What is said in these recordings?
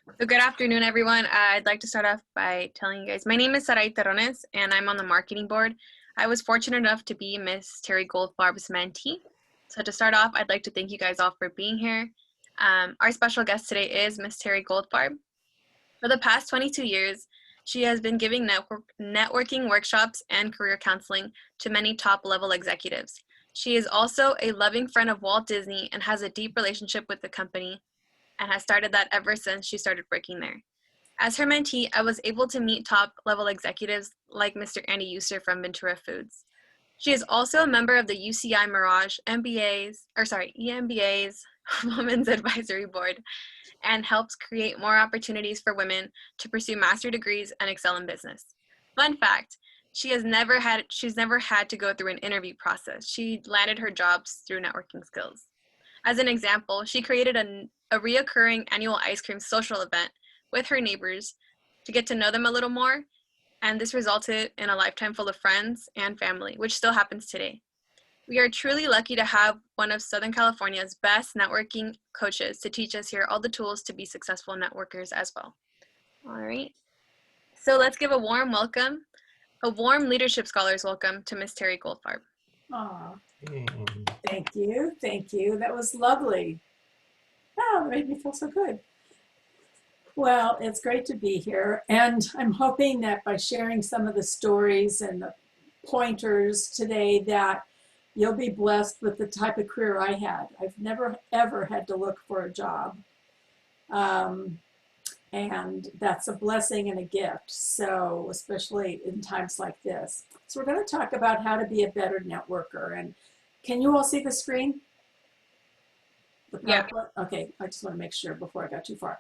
So good afternoon, everyone. I'd like to start off by telling you guys, my name is Saray Terrones, and I'm on the marketing board. I was fortunate enough to be Miss Terry Goldfarb's mentee. So to start off, I'd like to thank you guys all for being here. Our special guest today is Miss Terry Goldfarb. For the past 22 years, she has been giving networking workshops and career counseling to many top-level executives. She is also a loving friend of Walt Disney and has a deep relationship with the company, and has started that ever since she started working there. As her mentee, I was able to meet top-level executives like Mr. Andy Euster from Ventura Foods. She is also a member of the UCI Mirage EMBA's Women's Advisory Board and helps create more opportunities for women to pursue master degrees and excel in business. Fun fact, she's never had to go through an interview process. She landed her jobs through networking skills. As an example, she created a reoccurring annual ice cream social event with her neighbors to get to know them a little more, and this resulted in a lifetime full of friends and family, which still happens today. We are truly lucky to have one of Southern California's best networking coaches to teach us here all the tools to be successful networkers as well. All right, so let's give a warm leadership scholars welcome to Miss Terry Goldfarb. Aw, thank you. That was lovely. Oh, it made me feel so good. Well, it's great to be here, and I'm hoping that by sharing some of the stories and the pointers today that you'll be blessed with the type of career I had. I've never, ever had to look for a job. And that's a blessing and a gift. So especially in times like this. So we're going to talk about how to be a better networker. And can you all see the screen? Yeah. Okay, I just want to make sure before I got too far.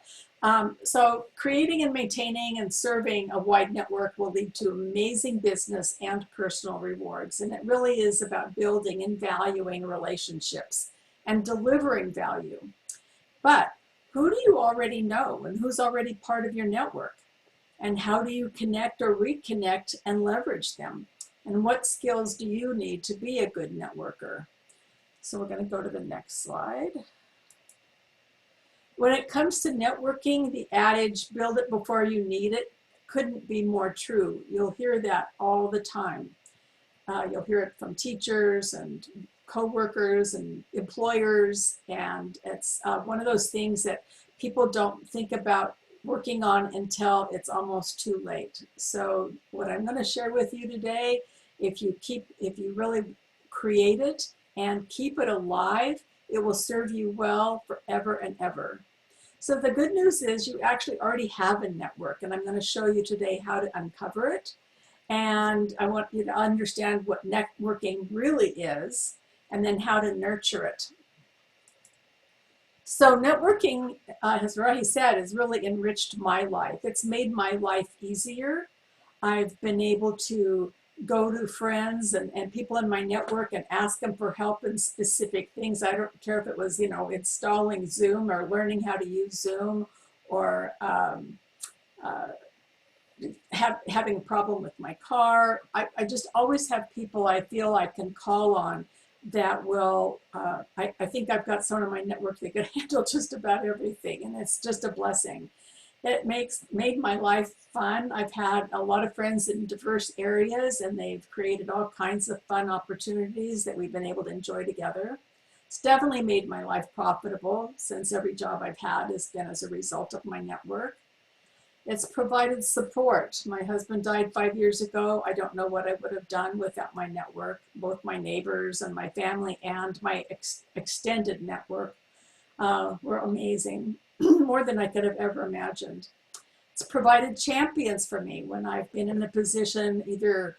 So creating and maintaining and serving a wide network will lead to amazing business and personal rewards. And it really is about building and valuing relationships and delivering value. But who do you already know and who's already part of your network? And how do you connect or reconnect and leverage them? And what skills do you need to be a good networker? So we're going to go to the next slide. When it comes to networking, the adage, build it before you need it, couldn't be more true. You'll hear that all the time. You'll hear it from teachers and co-workers and employers, and it's one of those things that people don't think about working on until it's almost too late. So what I'm going to share with you today, if you really create it and keep it alive, it will serve you well forever and ever. So the good news is you actually already have a network, and I'm going to show you today how to uncover it. And I want you to understand what networking really is, and then how to nurture it. So networking, as Rahi said, has really enriched my life. It's made my life easier. I've been able to go to friends and people in my network and ask them for help in specific things. I don't care if it was, installing Zoom or learning how to use Zoom, or having a problem with my car. I just always have people I feel I can call on that will, I think I've got someone in my network that can handle just about everything, and it's just a blessing. It made my life fun. I've had a lot of friends in diverse areas, and they've created all kinds of fun opportunities that we've been able to enjoy together. It's definitely made my life profitable, since every job I've had has been as a result of my network. It's provided support. My husband died 5 years ago. I don't know what I would have done without my network. Both my neighbors and my family and my extended network were amazing, more than I could have ever imagined. It's provided champions for me when I've been in a position, either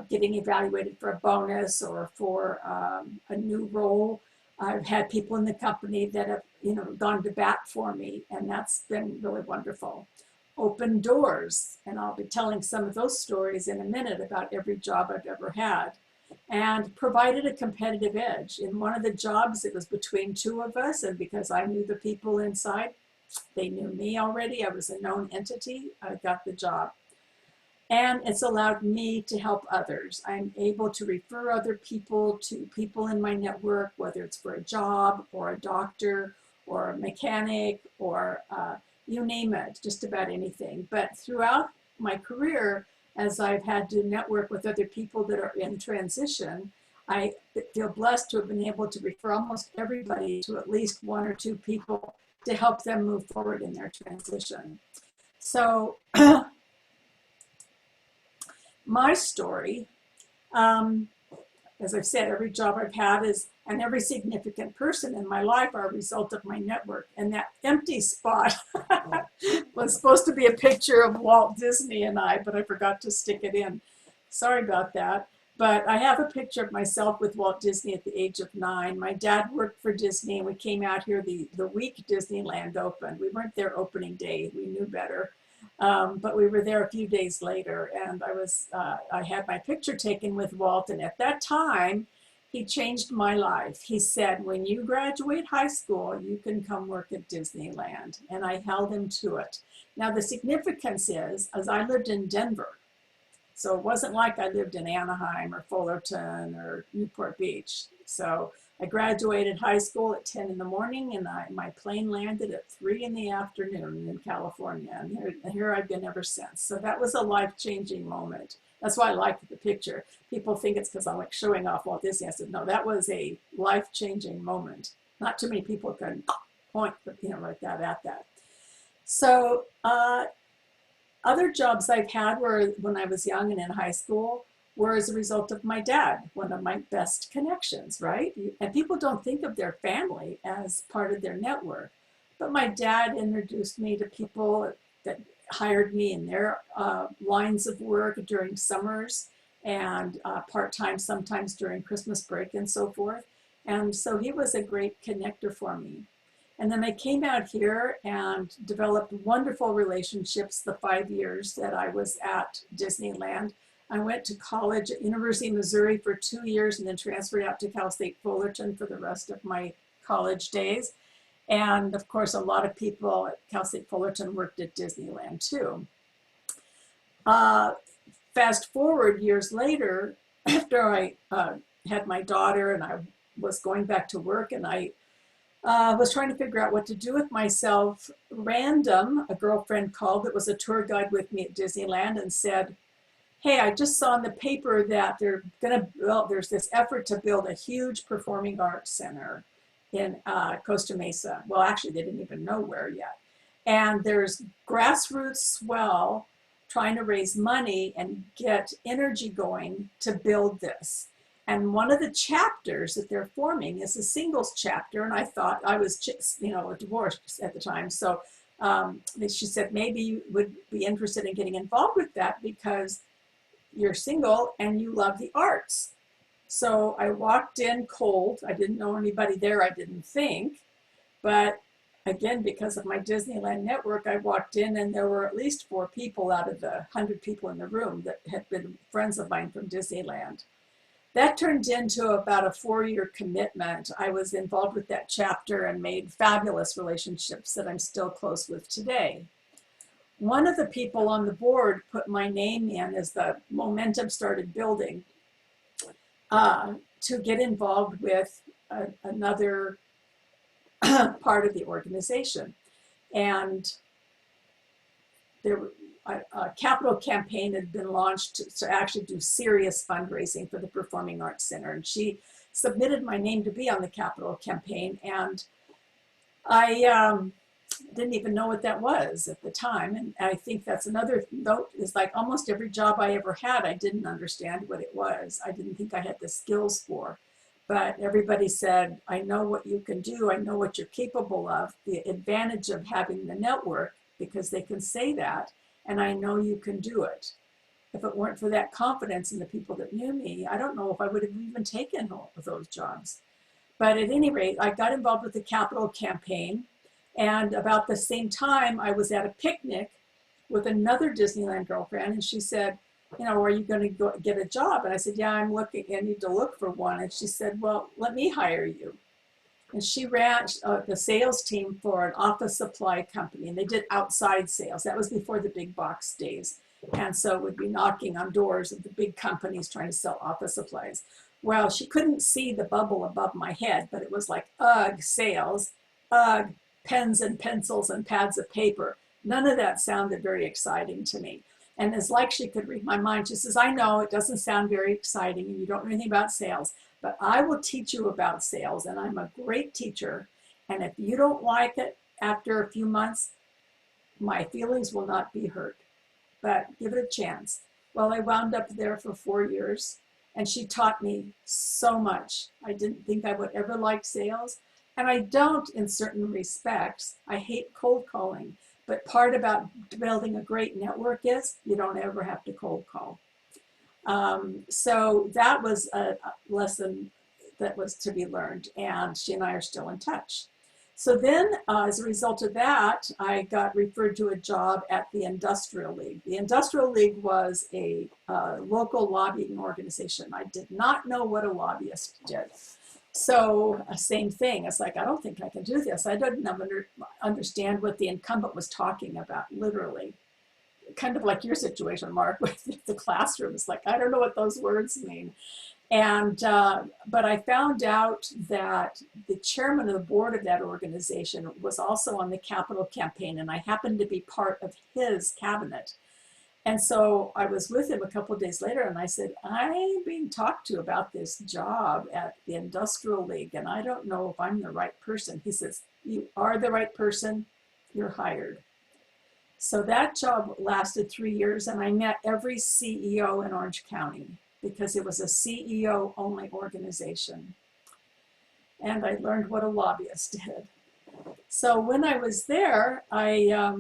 getting evaluated for a bonus or for a new role. I've had people in the company that have, gone to bat for me, and that's been really wonderful. Open doors, and I'll be telling some of those stories in a minute about every job I've ever had. And provided a competitive edge. In one of the jobs, it was between two of us, and because I knew the people inside, they knew me already. I was a known entity. I got the job. And it's allowed me to help others. I'm able to refer other people to people in my network, whether it's for a job or a doctor or a mechanic or you name it, just about anything. But throughout my career, as I've had to network with other people that are in transition, I feel blessed to have been able to refer almost everybody to at least one or two people to help them move forward in their transition. So my story, as I've said, every job I've had is, and every significant person in my life are a result of my network. And that empty spot was supposed to be a picture of Walt Disney and I, but I forgot to stick it in. Sorry about that. But I have a picture of myself with Walt Disney at the age of 9. My dad worked for Disney, and we came out here the week Disneyland opened. We weren't there opening day. We knew better. But we were there a few days later, and I had my picture taken with Walt, and at that time, he changed my life. He said, when you graduate high school, you can come work at Disneyland, and I held him to it. Now, the significance is, as I lived in Denver, so it wasn't like I lived in Anaheim or Fullerton or Newport Beach. So I graduated high school at 10 in the morning, and my plane landed at 3 in the afternoon in California. And here I've been ever since. So that was a life-changing moment. That's why I liked the picture. People think it's because I'm like showing off Walt Disney. I said, no, that was a life-changing moment. Not too many people can point, like that at that. So other jobs I've had were when I was young and in high school were as a result of my dad, one of my best connections, right? And people don't think of their family as part of their network. But my dad introduced me to people that hired me in their lines of work during summers and part-time sometimes during Christmas break and so forth. And so he was a great connector for me. And then I came out here and developed wonderful relationships the 5 years that I was at Disneyland. I went to college at University of Missouri for 2 years and then transferred out to Cal State Fullerton for the rest of my college days. And of course, a lot of people at Cal State Fullerton worked at Disneyland too. Fast forward years later, after I had my daughter and I was going back to work and I was trying to figure out what to do with myself. A girlfriend called that was a tour guide with me at Disneyland and said, hey, I just saw in the paper that there's this effort to build a huge performing arts center in Costa Mesa. Well, actually, they didn't even know where yet. And there's grassroots swell trying to raise money and get energy going to build this. And one of the chapters that they're forming is a singles chapter. And I thought I was divorced at the time. So she said, maybe you would be interested in getting involved with that because you're single and you love the arts. So I walked in cold. I didn't know anybody there, I didn't think. But again, because of my Disneyland network, I walked in and there were at least 4 people out of the 100 people in the room that had been friends of mine from Disneyland. That turned into about a 4-year commitment. I was involved with that chapter and made fabulous relationships that I'm still close with today. One of the people on the board put my name in as the momentum started building to get involved with another part of the organization. And a capital campaign had been launched to actually do serious fundraising for the Performing Arts Center. And she submitted my name to be on the capital campaign. And I didn't even know what that was at the time. And I think that's another note, is like almost every job I ever had, I didn't understand what it was. I didn't think I had the skills for. But everybody said, I know what you can do. I know what you're capable of. The advantage of having the network, because they can say that, and I know you can do it. If it weren't for that confidence in the people that knew me, I don't know if I would have even taken all of those jobs. But at any rate, I got involved with the capital campaign. And about the same time, I was at a picnic with another Disneyland girlfriend, and she said, are you going to go get a job? And I said, yeah, I'm looking. I need to look for one. And she said, well, let me hire you. And she ran the sales team for an office supply company, and they did outside sales. That was before the big box days. And so we'd be knocking on doors of the big companies trying to sell office supplies. Well, she couldn't see the bubble above my head, but it was like, ugh, sales, ugh, pens and pencils and pads of paper. None of that sounded very exciting to me. And it's like she could read my mind. She says, I know it doesn't sound very exciting and you don't know anything about sales, but I will teach you about sales and I'm a great teacher. And if you don't like it after a few months, my feelings will not be hurt, but give it a chance. Well, I wound up there for 4 years and she taught me so much. I didn't think I would ever like sales. And I don't in certain respects. I hate cold calling. But part about building a great network is you don't ever have to cold call. So that was a lesson that was to be learned. And she and I are still in touch. So then, as a result of that, I got referred to a job at the Industrial League. The Industrial League was a local lobbying organization. I did not know what a lobbyist did. So same thing. It's like, I don't think I can do this. I didn't understand what the incumbent was talking about, literally. Kind of like your situation, Mark, with the classroom. It's like, I don't know what those words mean. And, but I found out that the chairman of the board of that organization was also on the Capitol campaign, and I happened to be part of his cabinet. And so I was with him a couple of days later and I said, I'm being talked to about this job at the Industrial League and I don't know if I'm the right person. He says, you are the right person, you're hired. So that job lasted 3 years and I met every CEO in Orange County because it was a CEO only organization. And I learned what a lobbyist did. So when I was there, I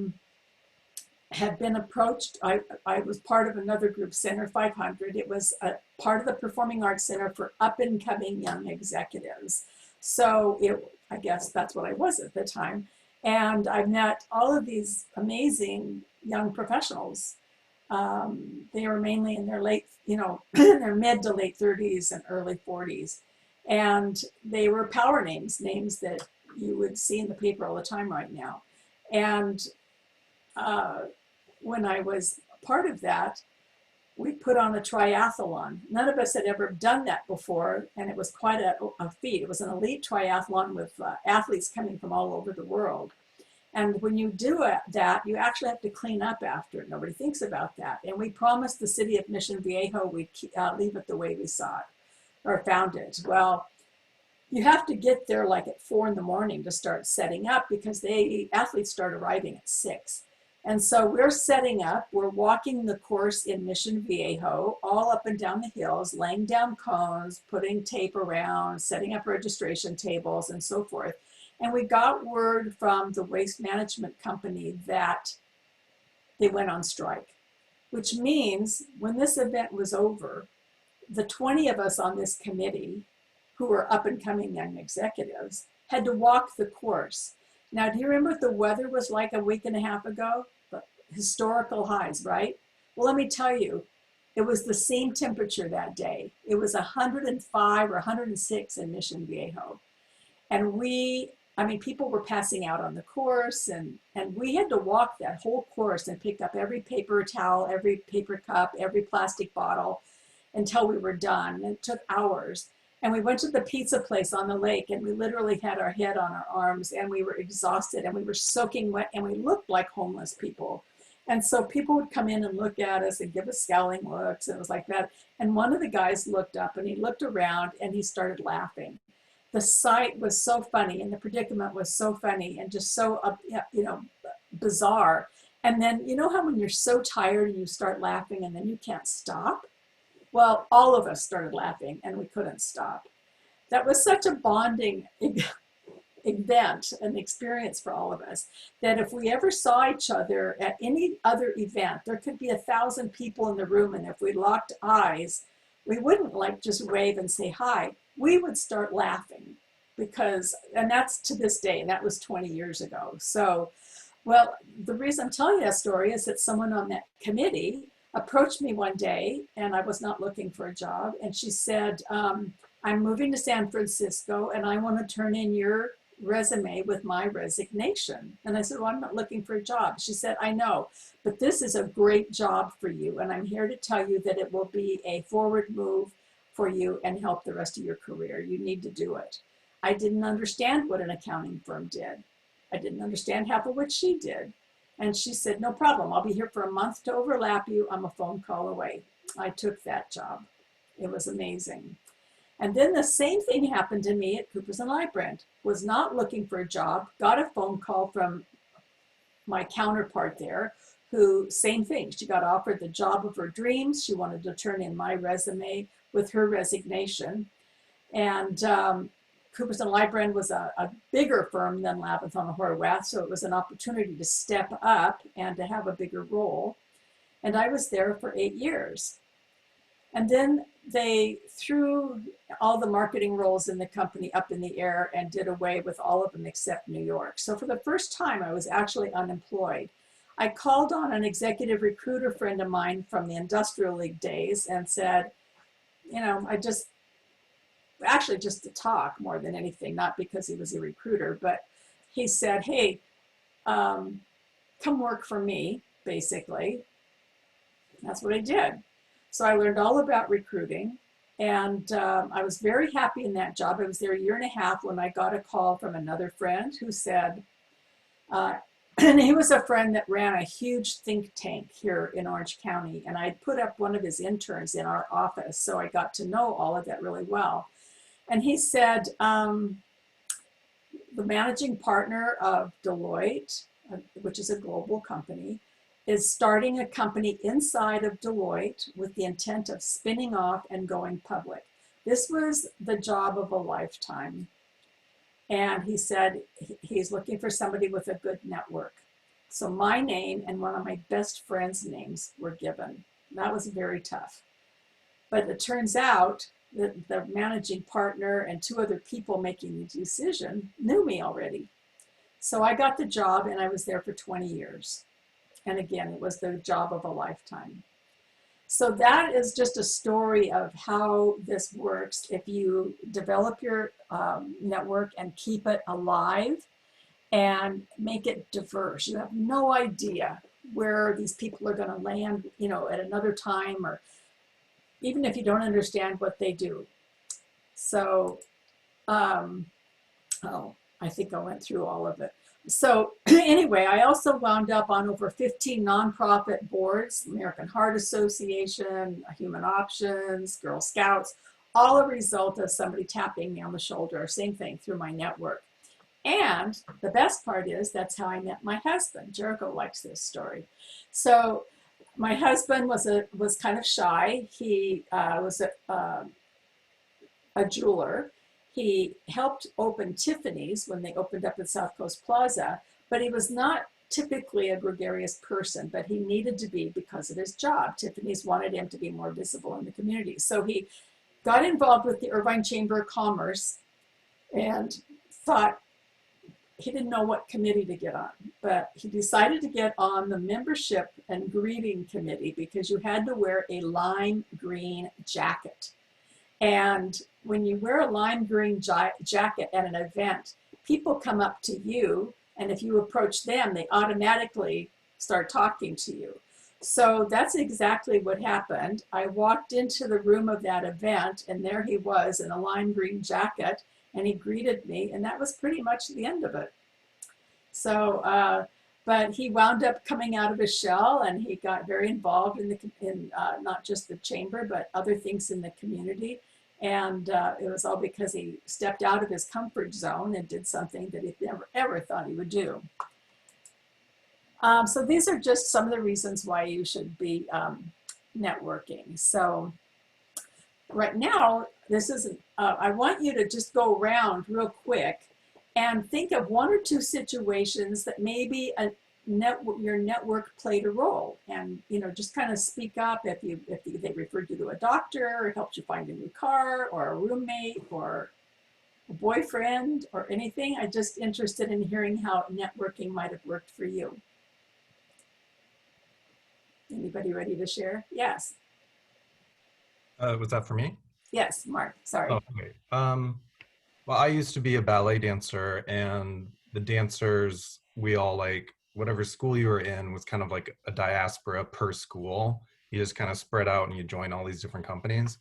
had been approached. I was part of another group, Center 500. It was a part of the Performing Arts Center for up and coming young executives. So I guess that's what I was at the time. And I met all of these amazing young professionals. They were mainly in their late, in their mid to late 30s and early 40s. And they were power names that you would see in the paper all the time right now. And when I was part of that, we put on a triathlon. None of us had ever done that before, and it was quite a feat. It was an elite triathlon with athletes coming from all over the world. And when you do that, you actually have to clean up after it. Nobody thinks about that. And we promised the city of Mission Viejo we'd leave it the way we saw it or found it. Well, you have to get there like at 4 in the morning to start setting up because athletes start arriving at 6. And so we're setting up, we're walking the course in Mission Viejo, all up and down the hills, laying down cones, putting tape around, setting up registration tables and so forth. And we got word from the waste management company that they went on strike, which means when this event was over, the 20 of us on this committee who were up and coming young executives had to walk the course. Now, do you remember what the weather was like a week and a half ago? The historical highs, right? Well, let me tell you, it was the same temperature that day. It was 105 or 106 in Mission Viejo. And people were passing out on the course and we had to walk that whole course and pick up every paper towel, every paper cup, every plastic bottle until we were done. And it took hours. And we went to the pizza place on the lake and we literally had our head on our arms and we were exhausted and we were soaking wet and we looked like homeless people. And so people would come in and look at us and give us scowling looks and it was like that. And one of the guys looked up and he looked around and he started laughing. The sight was so funny and the predicament was so funny and just so, bizarre. And then, you know how when you're so tired and you start laughing and then you can't stop? Well, all of us started laughing and we couldn't stop. That was such a bonding event, an experience for all of us, that if we ever saw each other at any other event, there could be 1,000 people in the room, and if we locked eyes, we wouldn't just wave and say hi. We would start laughing and that's to this day, and that was 20 years ago. So, well, the reason I'm telling you that story is that someone on that committee approached me one day and I was not looking for a job. And she said, I'm moving to San Francisco and I want to turn in your resume with my resignation. And I said, well, I'm not looking for a job. She said, I know, but this is a great job for you. And I'm here to tell you that it will be a forward move for you and help the rest of your career. You need to do it. I didn't understand what an accounting firm did. I didn't understand half of what she did. And she said, no problem. I'll be here for a month to overlap you. I'm a phone call away. I took that job. It was amazing. And then the same thing happened to me at Coopers & Lybrand. Was not looking for a job, got a phone call from my counterpart there, who, same thing, she got offered the job of her dreams. She wanted to turn in my resume with her resignation. And Coopers & Lybrand was a bigger firm than Labathon Horwath, so it was an opportunity to step up and to have a bigger role. And I was there for 8 years. And then they threw all the marketing roles in the company up in the air and did away with all of them except New York. So for the first time, I was actually unemployed. I called on an executive recruiter friend of mine from the Industrial League days and said, you know, actually just to talk more than anything, not because he was a recruiter, but he said, hey, come work for me, basically. That's what I did. So I learned all about recruiting, and I was very happy in that job. I was there a year and a half when I got a call from another friend who said, and he was a friend that ran a huge think tank here in Orange County, and I put up one of his interns in our office, so I got to know all of that really well. And he said, the managing partner of Deloitte, which is a global company, is starting a company inside of Deloitte with the intent of spinning off and going public. This was the job of a lifetime. And he said he's looking for somebody with a good network. So my name and one of my best friends' names were given. That was very tough. But it turns out that the managing partner and 2 other people making the decision knew me already. So I got the job and I was there for 20 years. And again, it was the job of a lifetime. So that is just a story of how this works. If you develop your network and keep it alive and make it diverse, you have no idea where these people are going to land, you know, at another time, or even if you don't understand what they do. So, oh, I think I went through all of it. So anyway, I also wound up on over 15 nonprofit boards, American Heart Association, Human Options, Girl Scouts, all a result of somebody tapping me on the shoulder, same thing, through my network. And the best part is that's how I met my husband. Jericho likes this story. So my husband was kind of shy. He was a jeweler. He helped open Tiffany's when they opened up at South Coast Plaza, but he was not typically a gregarious person, but he needed to be because of his job. Tiffany's wanted him to be more visible in the community. So he got involved with the Irvine Chamber of Commerce and thought he didn't know what committee to get on, but he decided to get on the membership and greeting committee because you had to wear a lime green jacket. And when you wear a lime green jacket at an event, people come up to you, and if you approach them, they automatically start talking to you. So that's exactly what happened. I walked into the room of that event, and there he was in a lime green jacket, and he greeted me, and that was pretty much the end of it. So, but he wound up coming out of his shell, and he got very involved in not just the chamber, but other things in the community. And it was all because he stepped out of his comfort zone and did something that he never, ever thought he would do. So these are just some of the reasons why you should be networking. So right now, this is, I want you to just go around real quick and think of 1 or 2 situations that maybe your network played a role, and just kind of speak up if they referred you to a doctor or helped you find a new car or a roommate or a boyfriend or anything. I'm just interested in hearing how networking might have worked for you. Anybody ready to share? Yes. Was that for me? Yes, Mark, sorry. Oh, okay. Well, I used to be a ballet dancer, and the dancers, we all, like, whatever school you were in was kind of like a diaspora per school. You just kind of spread out and you join all these different companies.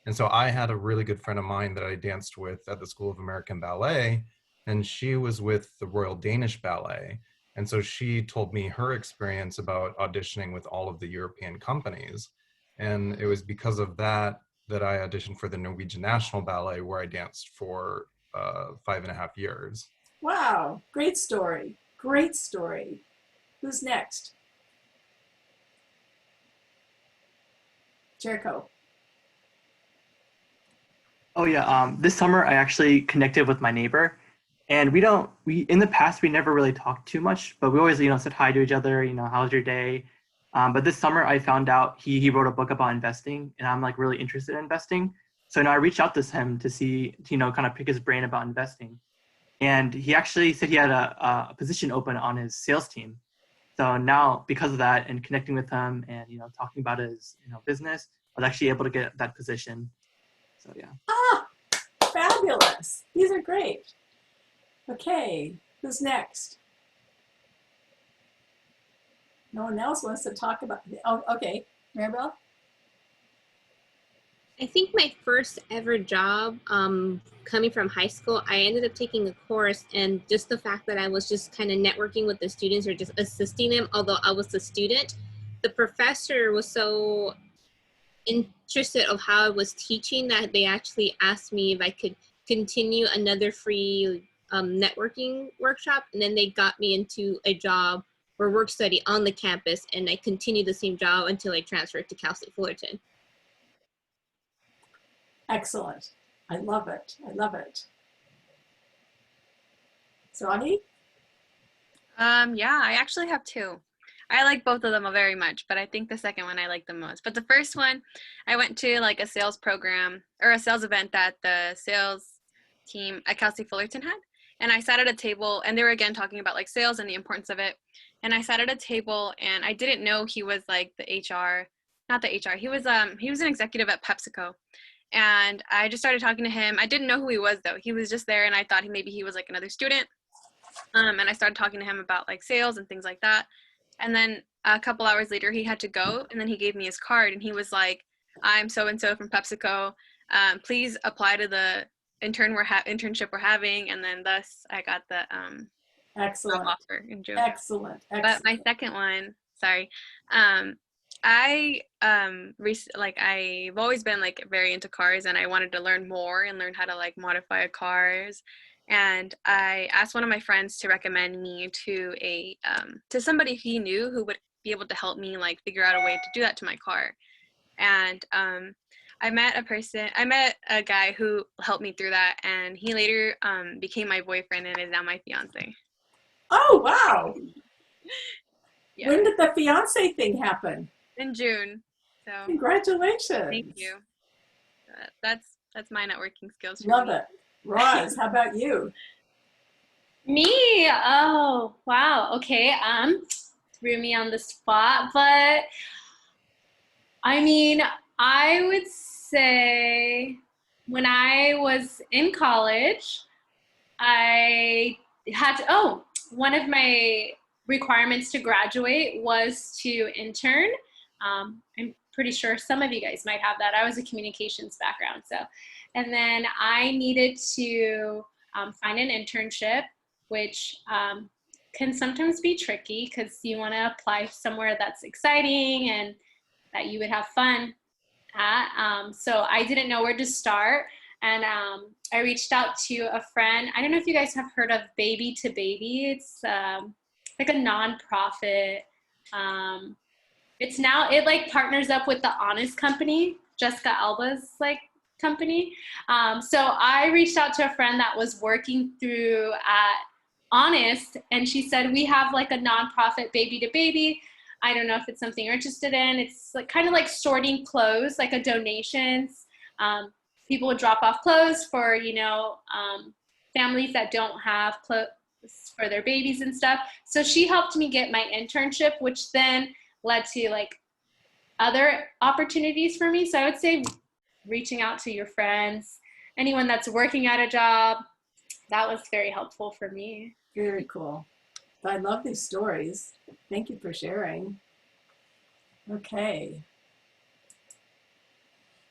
And so I had a really good friend of mine that I danced with at the School of American Ballet, and she was with the Royal Danish Ballet. And so she told me her experience about auditioning with all of the European companies. And it was because of that that I auditioned for the Norwegian National Ballet, where I danced for 5.5 years. Wow, great story. Great story. Who's next? Jericho. Oh yeah, this summer I actually connected with my neighbor, and we in the past we never really talked too much, but we always said hi to each other. How's your day? But this summer I found out he wrote a book about investing, and I'm like really interested in investing. So now I reached out to him to see kind of pick his brain about investing, and he actually said he had a position open on his sales team. So now because of that and connecting with him and talking about his business, I was actually able to get that position. So yeah. Ah, fabulous. These are great. Okay, who's next? No one else wants to talk about, oh, okay, Maribel? I think my first ever job coming from high school, I ended up taking a course, and just the fact that I was just kind of networking with the students or just assisting them, although I was a student, the professor was so interested of how I was teaching that they actually asked me if I could continue another free networking workshop, and then they got me into a job or work study on the campus, and I continued the same job until I transferred to Cal State Fullerton. Excellent. I love it. I love it. So, Ani? Yeah, I actually have two. I like both of them very much, but I think the second one I like the most. But the first one, I went to like a sales program or a sales event that the sales team at Cal State Fullerton had. And I sat at a table, and they were again talking about like sales and the importance of it. And I sat at a table, and I didn't know he was like the HR, not the HR. He was an executive at PepsiCo. And I just started talking to him. I didn't know who he was though. He was just there, and I thought maybe he was like another student. And I started talking to him about like sales and things like that. And then a couple hours later, he had to go, and then he gave me his card, and he was like, "I'm so and so from PepsiCo. Please apply to the internship we're having." And then thus I got the Excellent. job offer in June. Excellent. Excellent. But my second one, sorry, I've always been like very into cars, and I wanted to learn more and learn how to like modify cars. And I asked one of my friends to recommend me to somebody he knew who would be able to help me like figure out a way to do that to my car. And I met a guy who helped me through that, and he later became my boyfriend and is now my fiance. Oh, wow. Yeah. When did the fiance thing happen? In June. So Congratulations. thank you. That's my networking skills. Love it. Roz, how about you? Me? Oh, wow. Okay. Threw me on the spot, but I mean, I would say when I was in college, I had to, one of my requirements to graduate was to intern. I'm pretty sure some of you guys might have that. I was a communications background, so. And then I needed to find an internship, which can sometimes be tricky because you want to apply somewhere that's exciting and that you would have fun at. So I didn't know where to start. And I reached out to a friend. I don't know if you guys have heard of Baby to Baby. It's like a nonprofit. It like partners up with the Honest Company, Jessica Alba's like company. So I reached out to a friend that was working through at Honest, and she said, we have like a nonprofit, Baby to Baby. I don't know if it's something you're interested in. It's like kind of like sorting clothes, like a donations. People would drop off clothes for, families that don't have clothes for their babies and stuff. So she helped me get my internship, which then led to like other opportunities for me. So I would say reaching out to your friends, anyone that's working at a job, that was very helpful for me. Very cool. I love these stories. Thank you for sharing. Okay.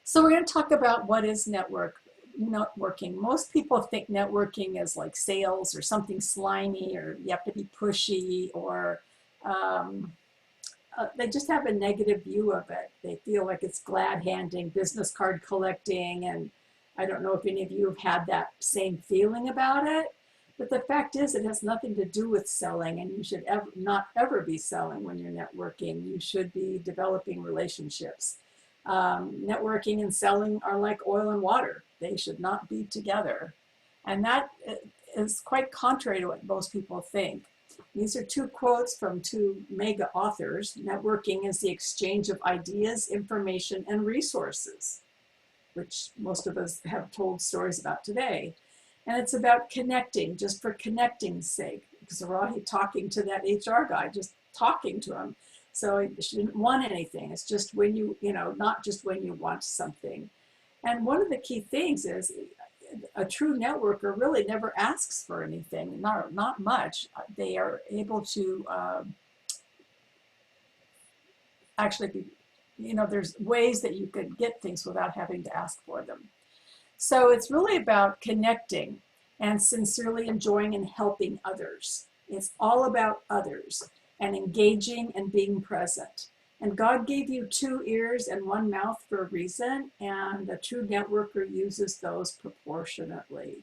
So we're going to talk about what is network. networking. Most people think networking is like sales or something slimy, or you have to be pushy, or they just have a negative view of it. They feel like it's glad handing, business card collecting, and I don't know if any of you have had that same feeling about it. But the fact is, it has nothing to do with selling, and you should not ever be selling when you're networking. You should be developing relationships. Networking and selling are like oil and water. They should not be together. And that is quite contrary to what most people think. These are two quotes from two mega authors. Networking is the exchange of ideas, information, and resources, which most of us have told stories about today. And it's about connecting, just for connecting's sake, because we're all talking to that HR guy, just talking to him. So she didn't want anything. It's just when not just when you want something. And one of the key things is a true networker really never asks for anything, not much. They are able to actually be, there's ways that you could get things without having to ask for them. So it's really about connecting and sincerely enjoying and helping others. It's all about others and engaging and being present. And God gave you 2 ears and 1 mouth for a reason, and a true networker uses those proportionately.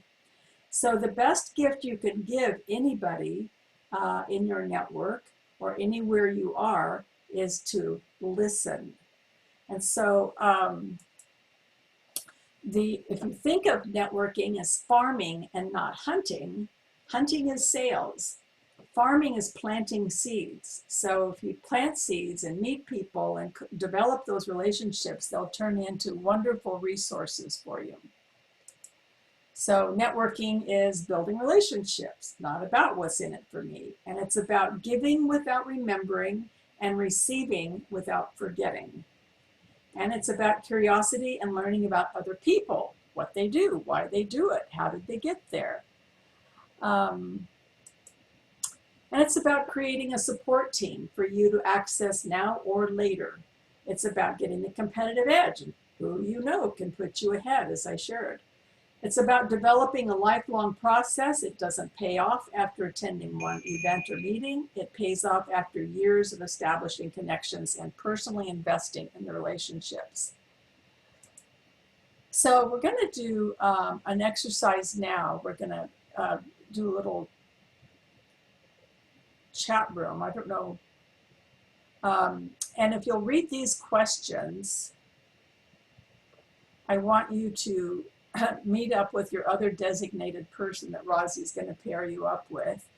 So the best gift you can give anybody in your network or anywhere you are is to listen. And so if you think of networking as farming and not hunting, hunting is sales. Farming is planting seeds. So if you plant seeds and meet people and develop those relationships, they'll turn into wonderful resources for you. So networking is building relationships, not about what's in it for me. And it's about giving without remembering and receiving without forgetting. And it's about curiosity and learning about other people, what they do, why they do it, how did they get there. And it's about creating a support team for you to access now or later. It's about getting the competitive edge, and who you know can put you ahead, as I shared. It's about developing a lifelong process. It doesn't pay off after attending one event or meeting. It pays off after years of establishing connections and personally investing in the relationships. So we're going to do an exercise now. We're going to do a little chat room. I don't know. And if you'll read these questions, I want you to meet up with your other designated person that Rosie is going to pair you up with,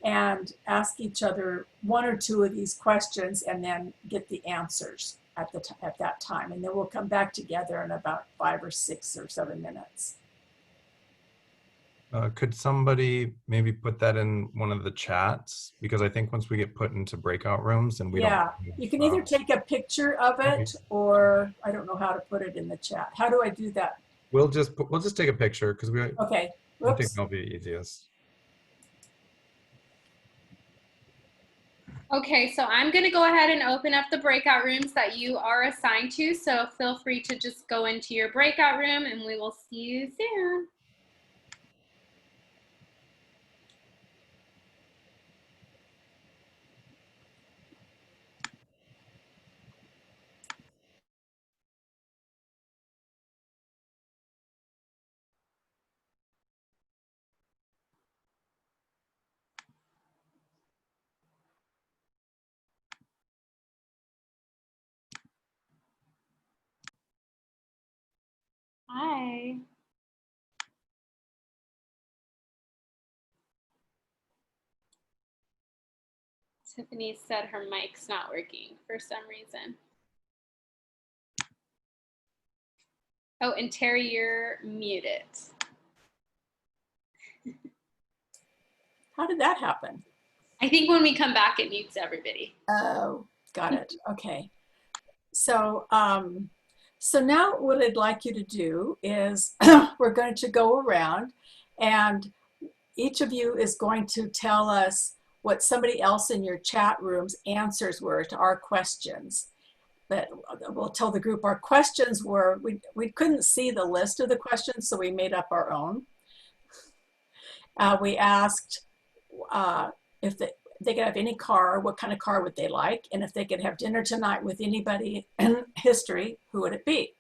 and ask each other 1 or 2 of these questions, and then get the answers at that time. And then we'll come back together in about 5 or 6 or 7 minutes. Could somebody maybe put that in one of the chats? Because I think once we get put into breakout rooms and we don't. You can either take a picture of it, or I don't know how to put it in the chat. How do I do that? We'll just take a picture because we. Okay. I think that'll be easiest. Okay, so I'm going to go ahead and open up the breakout rooms that you are assigned to. So feel free to just go into your breakout room, and we will see you soon. Hi. Tiffany said her mic's not working for some reason. Oh, and Terry, you're muted. How did that happen? I think when we come back, it mutes everybody. Oh, got it. Okay. So, so now what I'd like you to do is we're going to go around, and each of you is going to tell us what somebody else in your chat room's answers were to our questions. that we'll tell the group our questions were, we couldn't see the list of the questions, so we made up our own. We asked if they could have any car, what kind of car would they like? And if they could have dinner tonight with anybody in history, who would it be?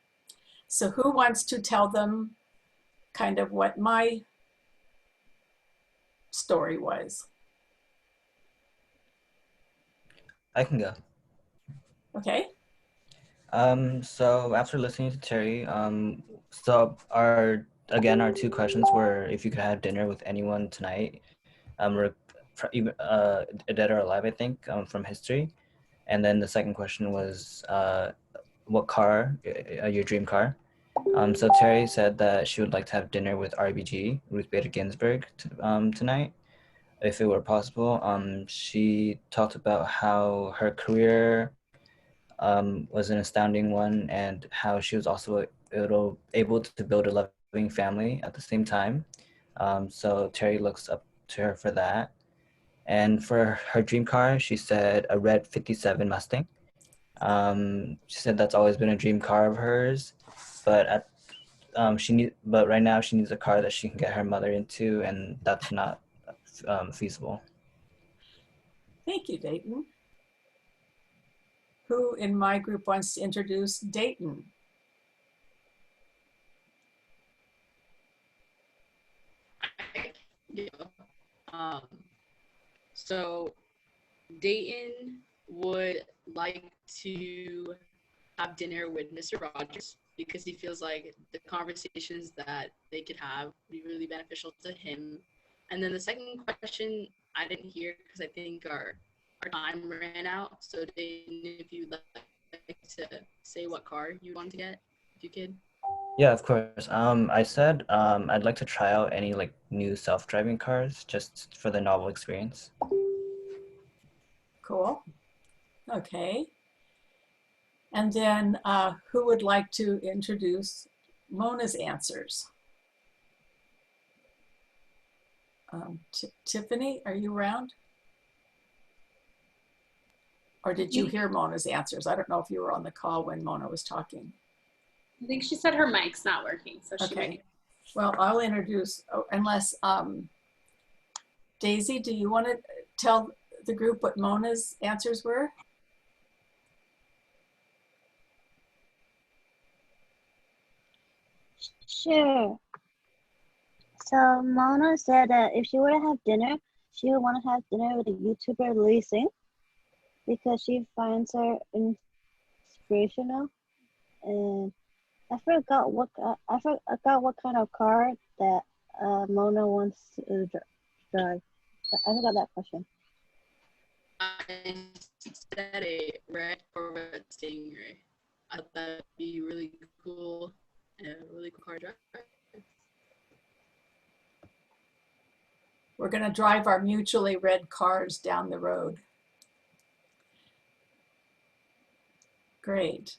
So who wants to tell them kind of what my story was? I can go. Okay. So after listening to Terry, so our two questions were if you could have dinner with anyone tonight, dead or alive, I think, from history. And then the second question was what car, your dream car. So Terry said that she would like to have dinner with RBG, Ruth Bader Ginsburg, tonight, if it were possible. She talked about how her career was an astounding one, and how she was also able to build a loving family at the same time. So Terry looks up to her for that. And for her dream car, she said a red 57 Mustang. She said that's always been a dream car of hers, but but right now she needs a car that she can get her mother into, and that's not feasible. Thank you, Dayton. Who in my group wants to introduce Dayton? Yeah. So Dayton would like to have dinner with Mr. Rogers because he feels like the conversations that they could have would be really beneficial to him. And then the second question I didn't hear because I think our time ran out. So Dayton, if you'd like to say what car you want to get, if you could. Yeah, of course. I said I'd like to try out any like new self-driving cars just for the novel experience. Cool. Okay. And then who would like to introduce Mona's answers? Tiffany, are you around? Or did you hear Mona's answers? I don't know if you were on the call when Mona was talking. I think she said her mic's not working, so she Okay. might. Well, I'll introduce, unless Daisy, do you want to tell the group what Mona's answers were? Sure. So Mona said that if she were to have dinner, she would want to have dinner with a YouTuber, Lily Singh, because she finds her inspirational. And I forgot what kind of car that Mona wants to drive. I forgot that question. I said a red Corvette Stingray. I thought that'd be really cool and a really cool car to drive. We're going to drive our mutually red cars down the road. Great.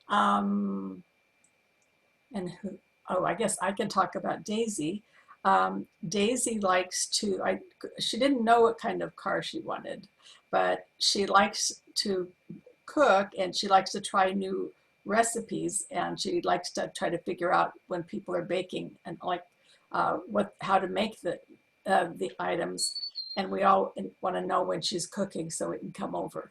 And who? Oh, I guess I can talk about Daisy. Daisy likes to, she didn't know what kind of car she wanted, but she likes to cook and she likes to try new recipes, and she likes to try to figure out when people are baking and like how to make the items. And we all want to know when she's cooking so we can come over.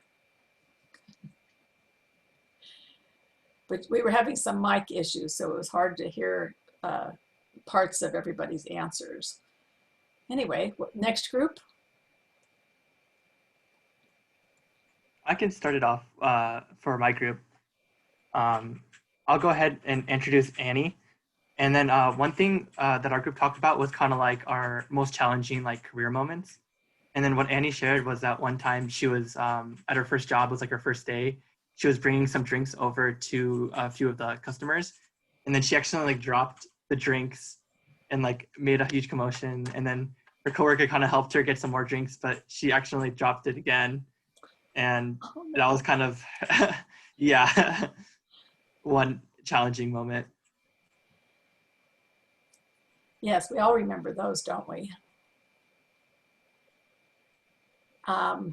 But we were having some mic issues, so it was hard to hear parts of everybody's answers. Anyway, next group. I can start it off for my group. I'll go ahead and introduce Annie. And then one thing that our group talked about was kind of like our most challenging like career moments. And then what Annie shared was that one time she was at her first job, was like her first day. She was bringing some drinks over to a few of the customers. And then she accidentally like dropped the drinks and like made a huge commotion. And then her coworker kind of helped her get some more drinks, but she accidentally dropped it again. And that was kind of, yeah, one challenging moment. Yes, we all remember those, don't we?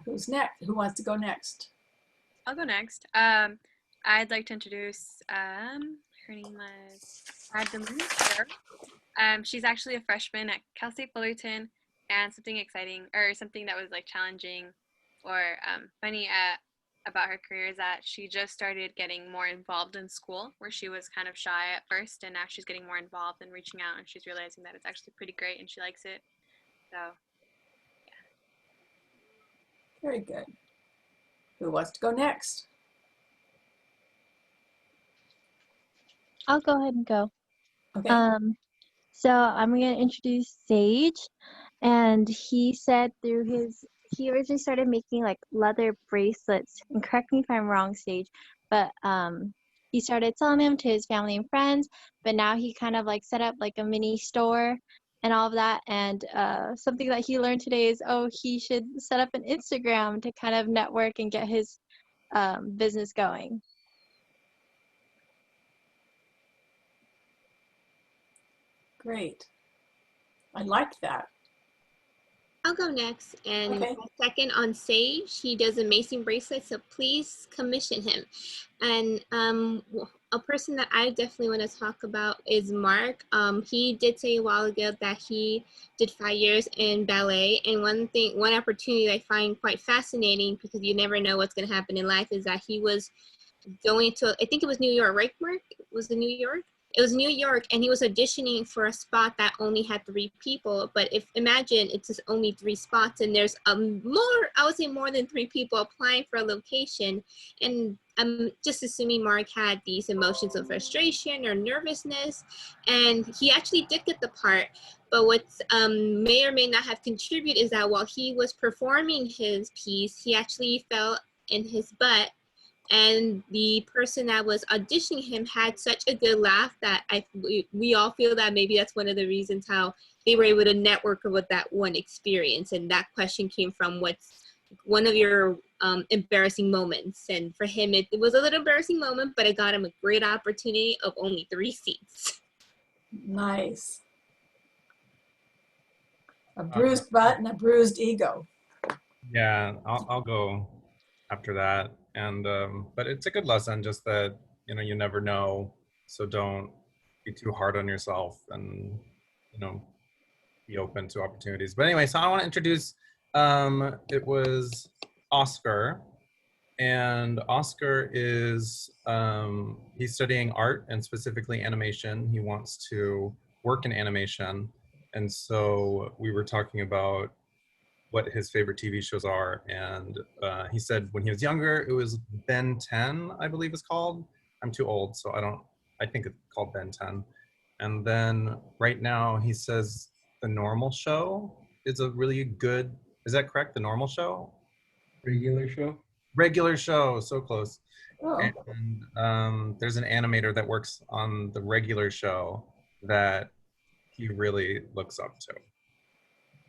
Who's next? Who wants to go next? I'll go next. I'd like to introduce, her name was Madeline. She's actually a freshman at Cal State Fullerton, and something exciting, or something that was like challenging or funny about her career is that she just started getting more involved in school, where she was kind of shy at first, and now she's getting more involved and reaching out, and she's realizing that it's actually pretty great and she likes it. So, Very good. Who wants to go next? I'll go ahead and go. Okay. So I'm going to introduce Sage, and he said he originally started making like leather bracelets, and correct me if I'm wrong, Sage, but he started selling them to his family and friends, but now he kind of like set up like a mini store and all of that, and something that he learned today is, oh, he should set up an Instagram to kind of network and get his business going. Great. I like that. I'll go next. And Okay. second on Sage, he does amazing bracelets, so please commission him. And a person that I definitely want to talk about is Mark. He did say a while ago that he did 5 years in ballet. And one opportunity that I find quite fascinating, because you never know what's going to happen in life, is that he was going to, I think it was New York, right, Mark? Was it New York? It was New York, and he was auditioning for a spot that only had 3 people. But imagine it's just only 3 spots, and there's I would say more than 3 people applying for a location. And I'm just assuming Mark had these emotions of frustration or nervousness, and he actually did get the part. But what may or may not have contributed is that while he was performing his piece, he actually fell in his butt. And the person that was auditioning him had such a good laugh that we all feel that maybe that's one of the reasons how they were able to network with that one experience. And that question came from what's one of your embarrassing moments. And for him, it was a little embarrassing moment, but it got him a great opportunity of only 3 seats. Nice. A bruised butt and a bruised ego. Yeah, I'll go after that. And but it's a good lesson, just that you never know, so don't be too hard on yourself, and be open to opportunities. But anyway, so I want to introduce it was Oscar, and Oscar is he's studying art and specifically animation. He wants to work in animation, and so we were talking about what his favorite TV shows are, and he said when he was younger it was Ben 10, I believe it's called. I'm too old, so I think it's called Ben 10. And then right now he says The Normal Show is a really good, is that correct? The Normal Show? Regular Show? Regular Show, so close. Oh. And there's an animator that works on the Regular Show that he really looks up to.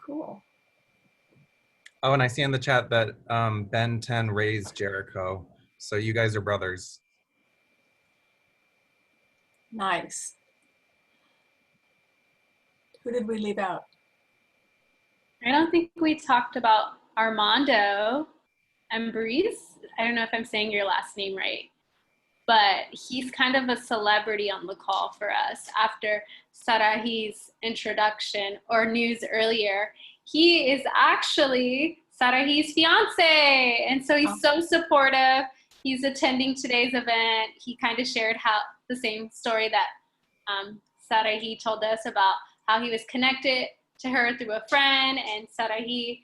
Cool. Oh, and I see in the chat that Ben 10 raised Jericho. So you guys are brothers. Nice. Who did we leave out? I don't think we talked about Armando Ambriz. I don't know if I'm saying your last name right, but he's kind of a celebrity on the call for us. After Sarahi's introduction or news earlier, he is actually Sarahi's fiance. And so he's so supportive. He's attending today's event. He kind of shared the same story that Sarahi told us about how he was connected to her through a friend, and Sarahi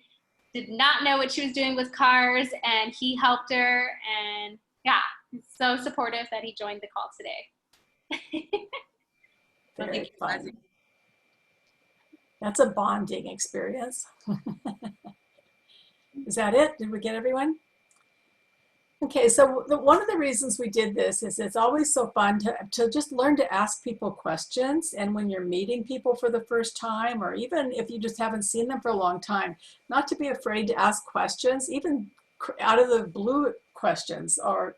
did not know what she was doing with cars, and he helped her. And yeah, he's so supportive that he joined the call today. Very fun. That's a bonding experience. Is that it? Did we get everyone? Okay, so one of the reasons we did this is it's always so fun to just learn to ask people questions. And when you're meeting people for the first time, or even if you just haven't seen them for a long time, not to be afraid to ask questions, even out of the blue questions. Or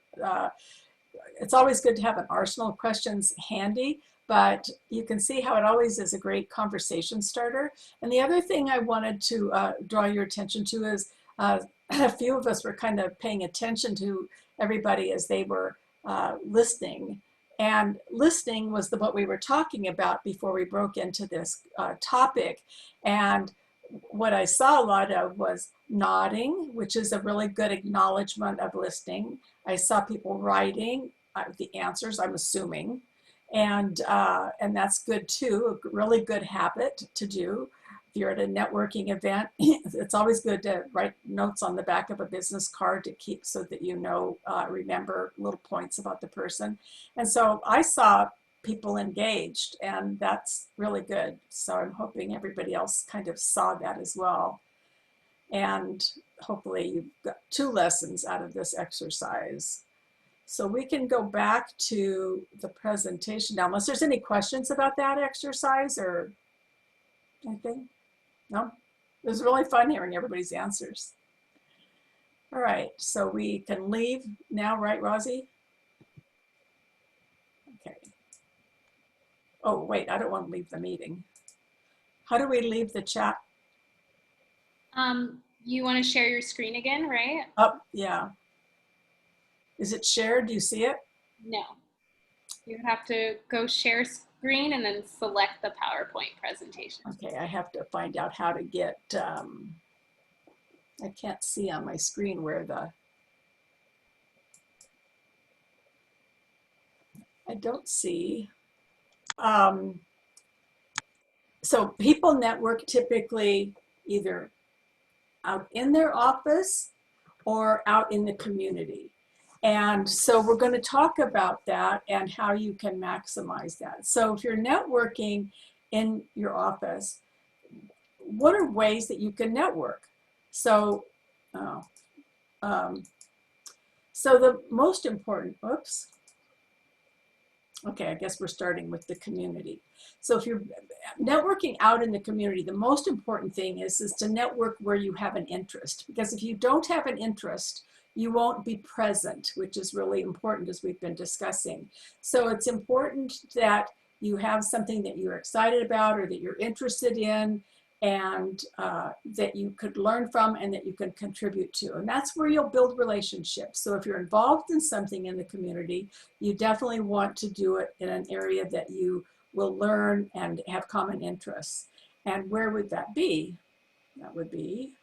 it's always good to have an arsenal of questions handy, but you can see how it always is a great conversation starter. And the other thing I wanted to draw your attention to is a few of us were kind of paying attention to everybody as they were listening. And listening was what we were talking about before we broke into this topic. And what I saw a lot of was nodding, which is a really good acknowledgement of listening. I saw people writing the answers, I'm assuming, and that's good too, a really good habit to do. If you're at a networking event, it's always good to write notes on the back of a business card to keep so that you know, remember little points about the person. And so I saw people engaged, and that's really good. So I'm hoping everybody else kind of saw that as well. And hopefully you've got 2 lessons out of this exercise. So we can go back to the presentation now, unless there's any questions about that exercise or anything. No? It was really fun hearing everybody's answers. All right, so we can leave now, right, Rosie? Okay. Oh, wait, I don't want to leave the meeting. How do we leave the chat? You want to share your screen again, right? Oh, yeah. Is it shared? Do you see it? No. You have to go share screen and then select the PowerPoint presentation. Okay, I have to find out how to get, I can't see on my screen where I don't see. So people network typically either out in their office or out in the community. And so we're going to talk about that and how you can maximize that. So if you're networking in your office, what are ways that you can network? So, so the most important, oops. Okay, I guess we're starting with the community. So if you're networking out in the community, the most important thing is to network where you have an interest. Because if you don't have an interest, you won't be present, which is really important as we've been discussing. So it's important that you have something that you're excited about or that you're interested in, and that you could learn from and that you can contribute to. And that's where you'll build relationships. So if you're involved in something in the community, you definitely want to do it in an area that you will learn and have common interests. And where would that be? That would be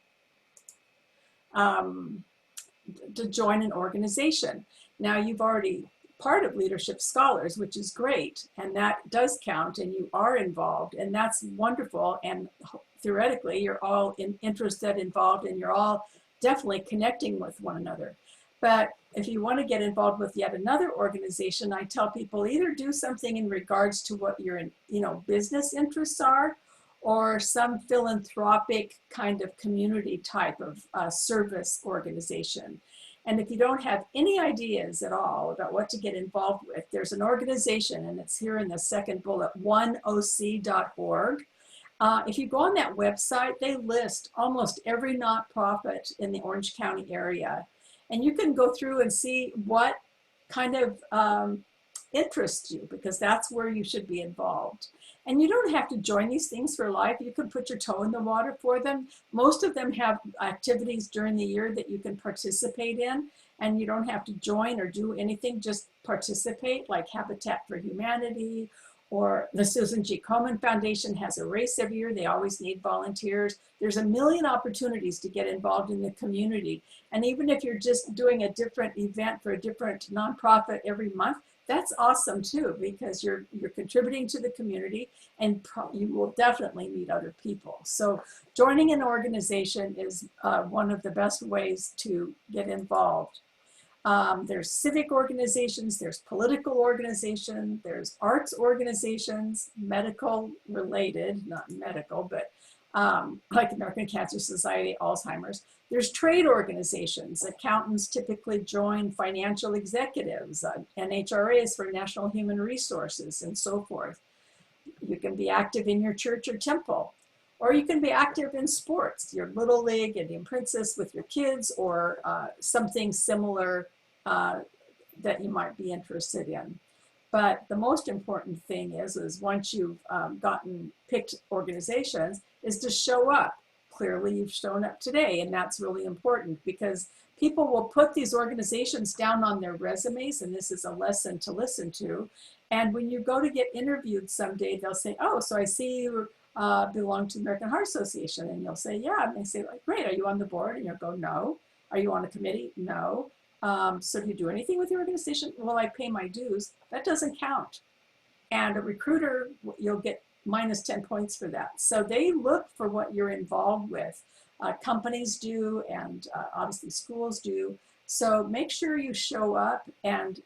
to join an organization. Now you've already part of Leadership Scholars, which is great, and that does count, and you are involved, and that's wonderful, and theoretically you're all interested, involved, and you're all definitely connecting with one another. But if you want to get involved with yet another organization, I tell people either do something in regards to what your business interests are, or some philanthropic kind of community type of service organization. And if you don't have any ideas at all about what to get involved with, there's an organization, and it's here in the second bullet, oneoc.org. If you go on that website, they list almost every nonprofit in the Orange County area. And you can go through and see what kind of interests you, because that's where you should be involved. And you don't have to join these things for life. You can put your toe in the water for them. Most of them have activities during the year that you can participate in, and you don't have to join or do anything, just participate, like Habitat for Humanity, or the Susan G. Komen Foundation has a race every year. They always need volunteers. There's a million opportunities to get involved in the community. And even if you're just doing a different event for a different nonprofit every month, that's awesome too, because you're contributing to the community, and you will definitely meet other people. So joining an organization is one of the best ways to get involved. There's civic organizations, there's political organizations, there's arts organizations, medical related, not medical, but like American Cancer Society, Alzheimer's. There's trade organizations. Accountants typically join financial executives, NHRAs for National Human Resources, and so forth. You can be active in your church or temple, or you can be active in sports, your Little League, Indian Princess with your kids, or something similar that you might be interested in. But the most important thing is once you've picked organizations, is to show up. Clearly you've shown up today, and that's really important, because people will put these organizations down on their resumes, and this is a lesson to listen to. And when you go to get interviewed someday, they'll say, oh, so I see you belong to the American Heart Association. And you'll say, yeah. And they say, like, great, are you on the board? And you'll go, no. Are you on a committee? No. So do you do anything with the organization? Well, I pay my dues. That doesn't count. And a recruiter, you'll get minus 10 points for that. So they look for what you're involved with. Companies do, and obviously schools do. So make sure you show up and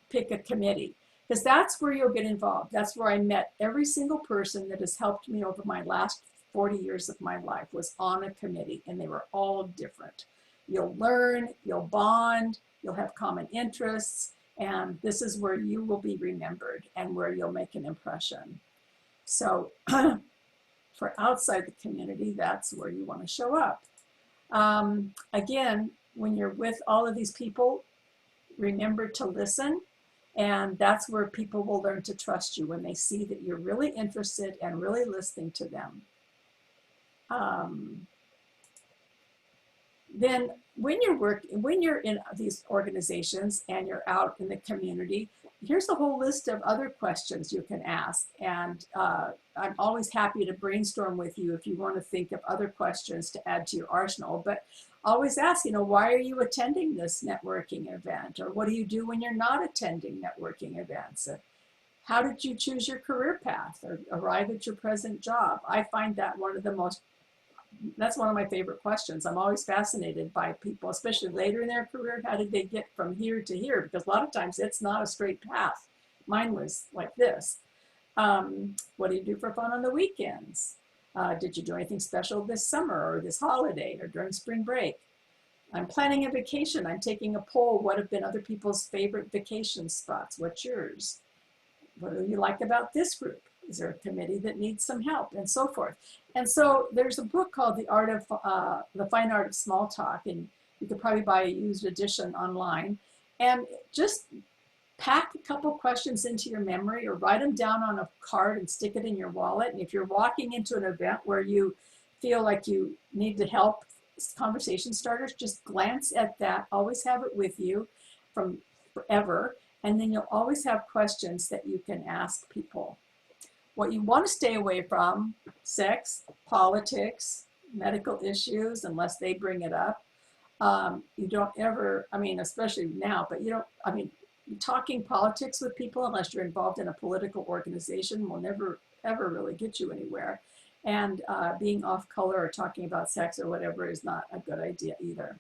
pick a committee, because that's where you'll get involved. That's where I met every single person that has helped me over my last 40 years of my life was on a committee, and they were all different. You'll learn, you'll bond, you'll have common interests, and this is where you will be remembered and where you'll make an impression. So for outside the community, that's where you want to show up. Again, when you're with all of these people, remember to listen, and that's where people will learn to trust you, when they see that you're really interested and really listening to them. Then when you're in these organizations and you're out in the community, here's a whole list of other questions you can ask. And I'm always happy to brainstorm with you if you want to think of other questions to add to your arsenal. But always ask, why are you attending this networking event? Or what do you do when you're not attending networking events? How did you choose your career path or arrive at your present job? I find that that's one of my favorite questions. I'm always fascinated by people, especially later in their career. How did they get from here to here? Because a lot of times it's not a straight path. Mine was like this. What do you do for fun on the weekends? Did you do anything special this summer or this holiday or during spring break? I'm planning a vacation. I'm taking a poll. What have been other people's favorite vacation spots? What's yours? What do you like about this group? Is there a committee that needs some help? And so forth. And so there's a book called The Fine Art of Small Talk, and you could probably buy a used edition online. And just pack a couple questions into your memory or write them down on a card and stick it in your wallet. And if you're walking into an event where you feel like you need to help conversation starters, just glance at that. Always have it with you from forever. And then you'll always have questions that you can ask people. What you want to stay away from: sex, politics, medical issues, unless they bring it up. You don't ever, especially now, but talking politics with people, unless you're involved in a political organization, will never, ever really get you anywhere. And being off color or talking about sex or whatever is not a good idea either.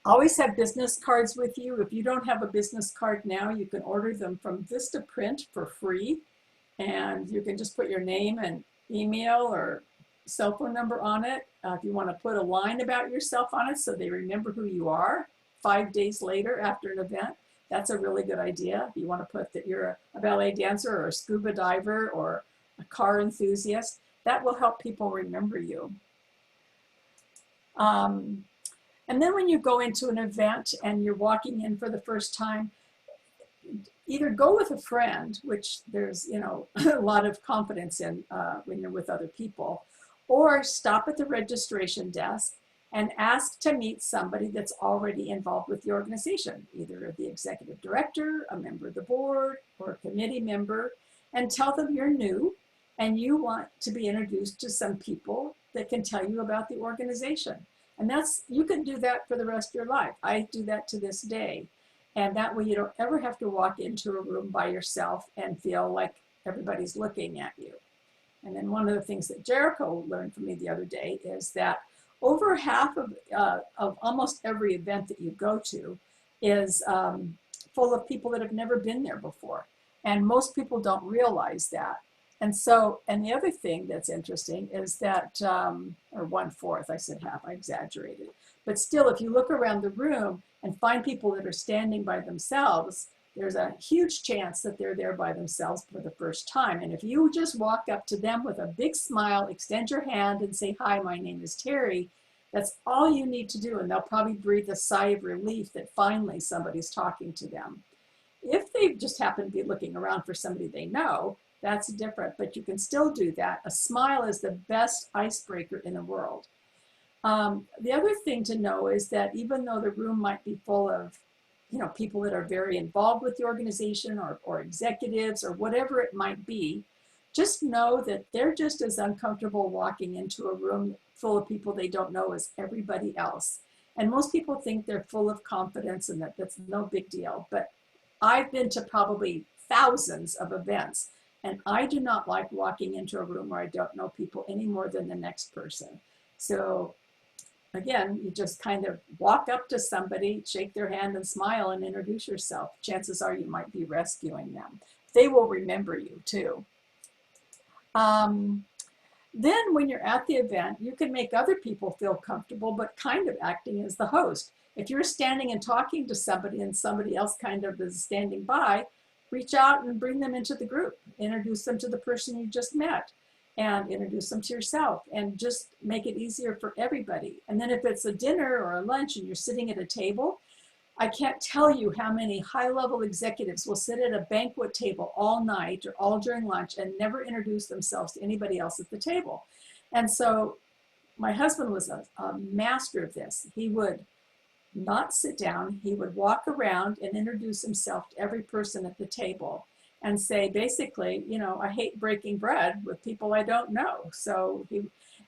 Always have business cards with you. If you don't have a business card now, you can order them from Vistaprint for free. And you can just put your name and email or cell phone number on it. If you want to put a line about yourself on it so they remember who you are 5 days later after an event, that's a really good idea. If you want to put that you're a ballet dancer or a scuba diver or a car enthusiast, that will help people remember you. And then when you go into an event and you're walking in for the first time, either go with a friend, which there's a lot of confidence in when you're with other people, or stop at the registration desk and ask to meet somebody that's already involved with the organization, either the executive director, a member of the board, or a committee member, and tell them you're new and you want to be introduced to some people that can tell you about the organization. And you can do that for the rest of your life. I do that to this day. And that way you don't ever have to walk into a room by yourself and feel like everybody's looking at you. And then one of the things that Jericho learned from me the other day is that over half of almost every event that you go to is full of people that have never been there before. And most people don't realize that. And the other thing that's interesting is that, or 1/4, I said half, I exaggerated. But still, if you look around the room and find people that are standing by themselves, there's a huge chance that they're there by themselves for the first time. And if you just walk up to them with a big smile, extend your hand and say, hi, my name is Terry, that's all you need to do. And they'll probably breathe a sigh of relief that finally somebody's talking to them. If they just happen to be looking around for somebody they know, That's different, but you can still do that. A smile is the best icebreaker in the world. The other thing to know is that even though the room might be full of, people that are very involved with the organization or executives or whatever it might be, just know that they're just as uncomfortable walking into a room full of people they don't know as everybody else. And most people think they're full of confidence and that's no big deal. But I've been to probably thousands of events, and I do not like walking into a room where I don't know people any more than the next person. So again, you just kind of walk up to somebody, shake their hand and smile and introduce yourself. Chances are you might be rescuing them. They will remember you too. Then when you're at the event, you can make other people feel comfortable, but kind of acting as the host. If you're standing and talking to somebody and somebody else kind of is standing by, reach out and bring them into the group. Introduce them to the person you just met and introduce them to yourself and just make it easier for everybody. And then if it's a dinner or a lunch and you're sitting at a table, I can't tell you how many high-level executives will sit at a banquet table all night or all during lunch and never introduce themselves to anybody else at the table. And so my husband was a master of this. He would not sit down. He would walk around and introduce himself to every person at the table and say, basically, I hate breaking bread with people I don't know. So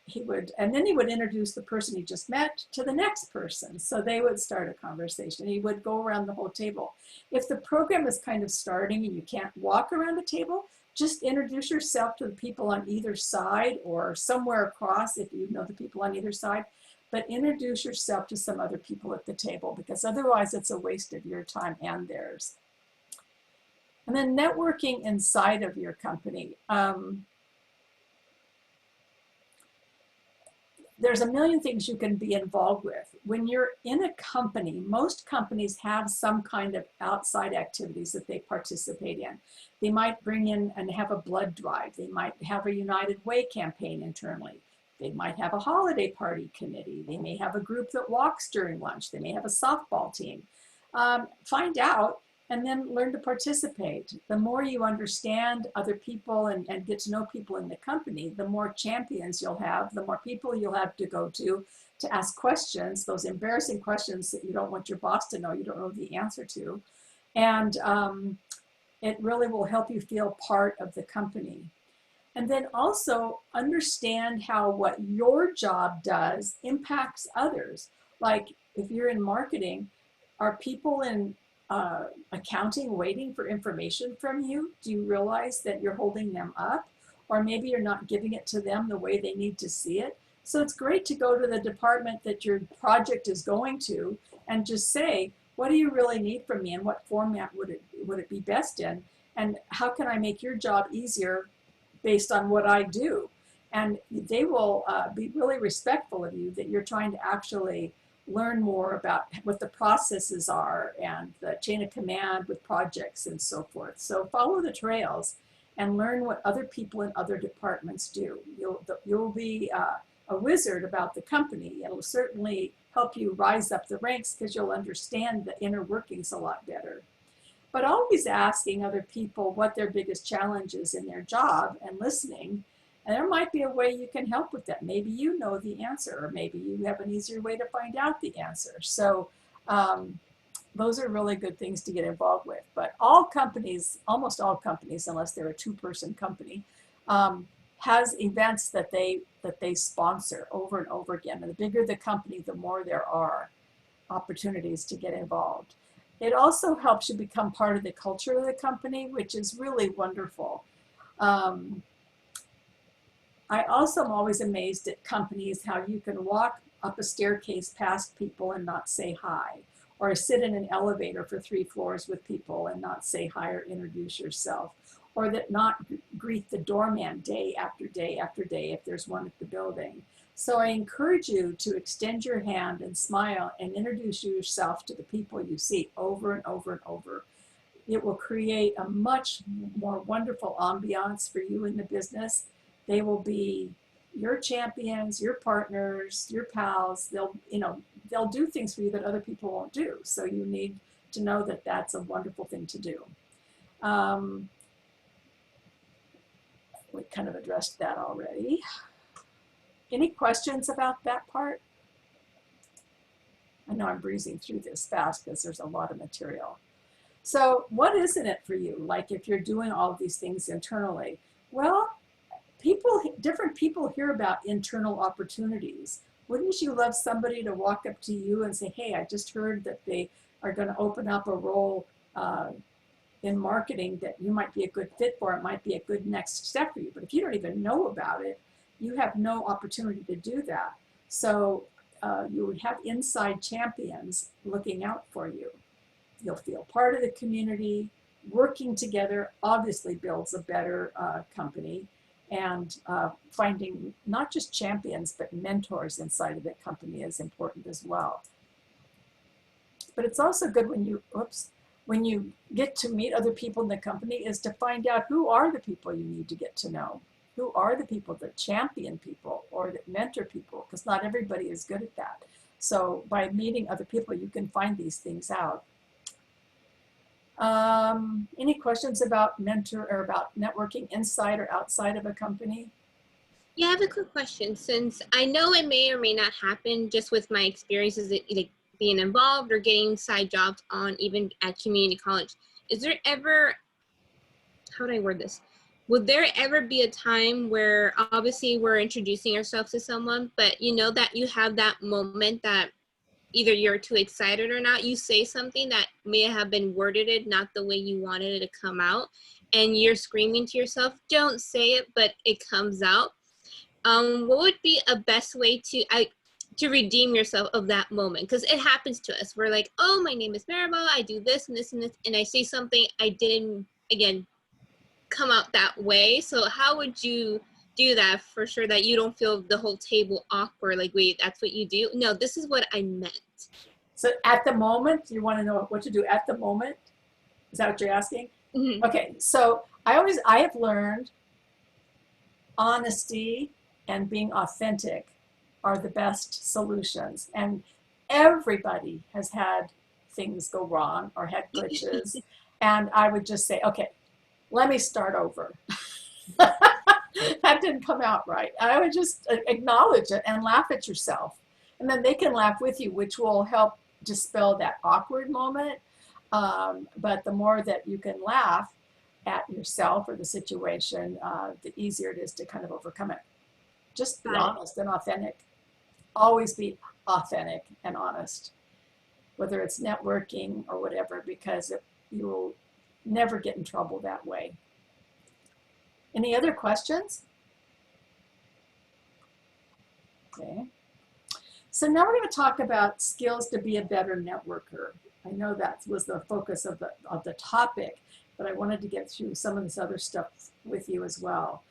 he would, and then he would introduce the person he just met to the next person. So they would start a conversation. He would go around the whole table. If the program is kind of starting and you can't walk around the table, just introduce yourself to the people on either side or somewhere across if you know the people on either side. But introduce yourself to some other people at the table, because otherwise it's a waste of your time and theirs. And then networking inside of your company. There's a million things you can be involved with. When you're in a company, most companies have some kind of outside activities that they participate in. They might bring in and have a blood drive. They might have a United Way campaign internally. They might have a holiday party committee. They may have a group that walks during lunch. They may have a softball team. Find out and then learn to participate. The more you understand other people and get to know people in the company, the more champions you'll have, the more people you'll have to go to ask questions, those embarrassing questions that you don't want your boss to know, you don't know the answer to. And it really will help you feel part of the company. And then also understand how what your job does impacts others. Like if you're in marketing, are people in accounting waiting for information from you? Do you realize that you're holding them up? Or maybe you're not giving it to them the way they need to see it. So it's great to go to the department that your project is going to and just say, what do you really need from me and what format would it be best in? And how can I make your job easier based on what I do? And they will be really respectful of you that you're trying to actually learn more about what the processes are and the chain of command with projects and so forth. So follow the trails and learn what other people in other departments do. You'll be a wizard about the company. It'll certainly help you rise up the ranks because you'll understand the inner workings a lot better. But always asking other people what their biggest challenge is in their job and listening. And there might be a way you can help with that. Maybe you know the answer, or maybe you have an easier way to find out the answer. So those are really good things to get involved with. But all companies, almost all companies, unless they're a two-person company, has events that they sponsor over and over again. And the bigger the company, the more there are opportunities to get involved. It also helps you become part of the culture of the company, which is really wonderful. I also am always amazed at companies how you can walk up a staircase past people and not say hi, or sit in an elevator for 3 floors with people and not say hi or introduce yourself, or that not greet the doorman day after day after day if there's one at the building. So I encourage you to extend your hand and smile and introduce yourself to the people you see over and over and over. It will create a much more wonderful ambiance for you in the business. They will be your champions, your partners, your pals. They'll do things for you that other people won't do. So you need to know that that's a wonderful thing to do. We kind of addressed that already. Any questions about that part? I know I'm breezing through this fast because there's a lot of material. So what is in it for you? Like if you're doing all of these things internally, well, different people hear about internal opportunities. Wouldn't you love somebody to walk up to you and say, hey, I just heard that they are going to open up a role in marketing that you might be a good fit for. It might be a good next step for you. But if you don't even know about it, you have no opportunity to do that. So you would have inside champions looking out for you. You'll feel part of the community. Working together obviously builds a better company. And finding not just champions, but mentors inside of the company is important as well. But it's also good when you get to meet other people in the company is to find out who are the people you need to get to know. Who are the people that champion people or that mentor people? Because not everybody is good at that. So by meeting other people, you can find these things out. Any questions about mentor or about networking inside or outside of a company? Yeah, I have a quick question. Since I know it may or may not happen just with my experiences like being involved or getting side jobs on even at community college, is there ever, how would I word this? Would there ever be a time where obviously we're introducing ourselves to someone, but you know that you have that moment that either you're too excited or not, you say something that may have been worded not the way you wanted it to come out, and you're screaming to yourself, don't say it, but it comes out. What would be a best way to redeem yourself of that moment? Because it happens to us. We're like, oh, my name is Maribel, I do this and this and this, and I say something I didn't, again, come out that way. So how would you do that for sure that you don't feel the whole table awkward, like, wait, that's what you do? No, this is what I meant. So at the moment, you want to know what to do at the moment? Is that what you're asking? Mm-hmm. Okay, so I have learned honesty and being authentic are the best solutions. And everybody has had things go wrong or had glitches. And I would just say, okay, let me start over. That didn't come out right. I would just acknowledge it and laugh at yourself. And then they can laugh with you, which will help dispel that awkward moment. But the more that you can laugh at yourself or the situation, the easier it is to kind of overcome it. Just be honest and authentic. Always be authentic and honest, whether it's networking or whatever, because you will never get in trouble that way. Any other questions? Okay. So now we're going to talk about skills to be a better networker. I know that was the focus of the topic, but I wanted to get through some of this other stuff with you as well.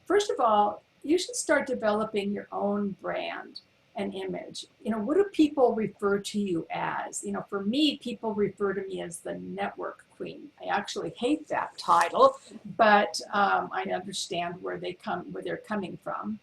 First of all, you should start developing your own brand and image. You know, what do people refer to you as? You know, for me, people refer to me as the network queen. I actually hate that title, but I understand where they're coming from.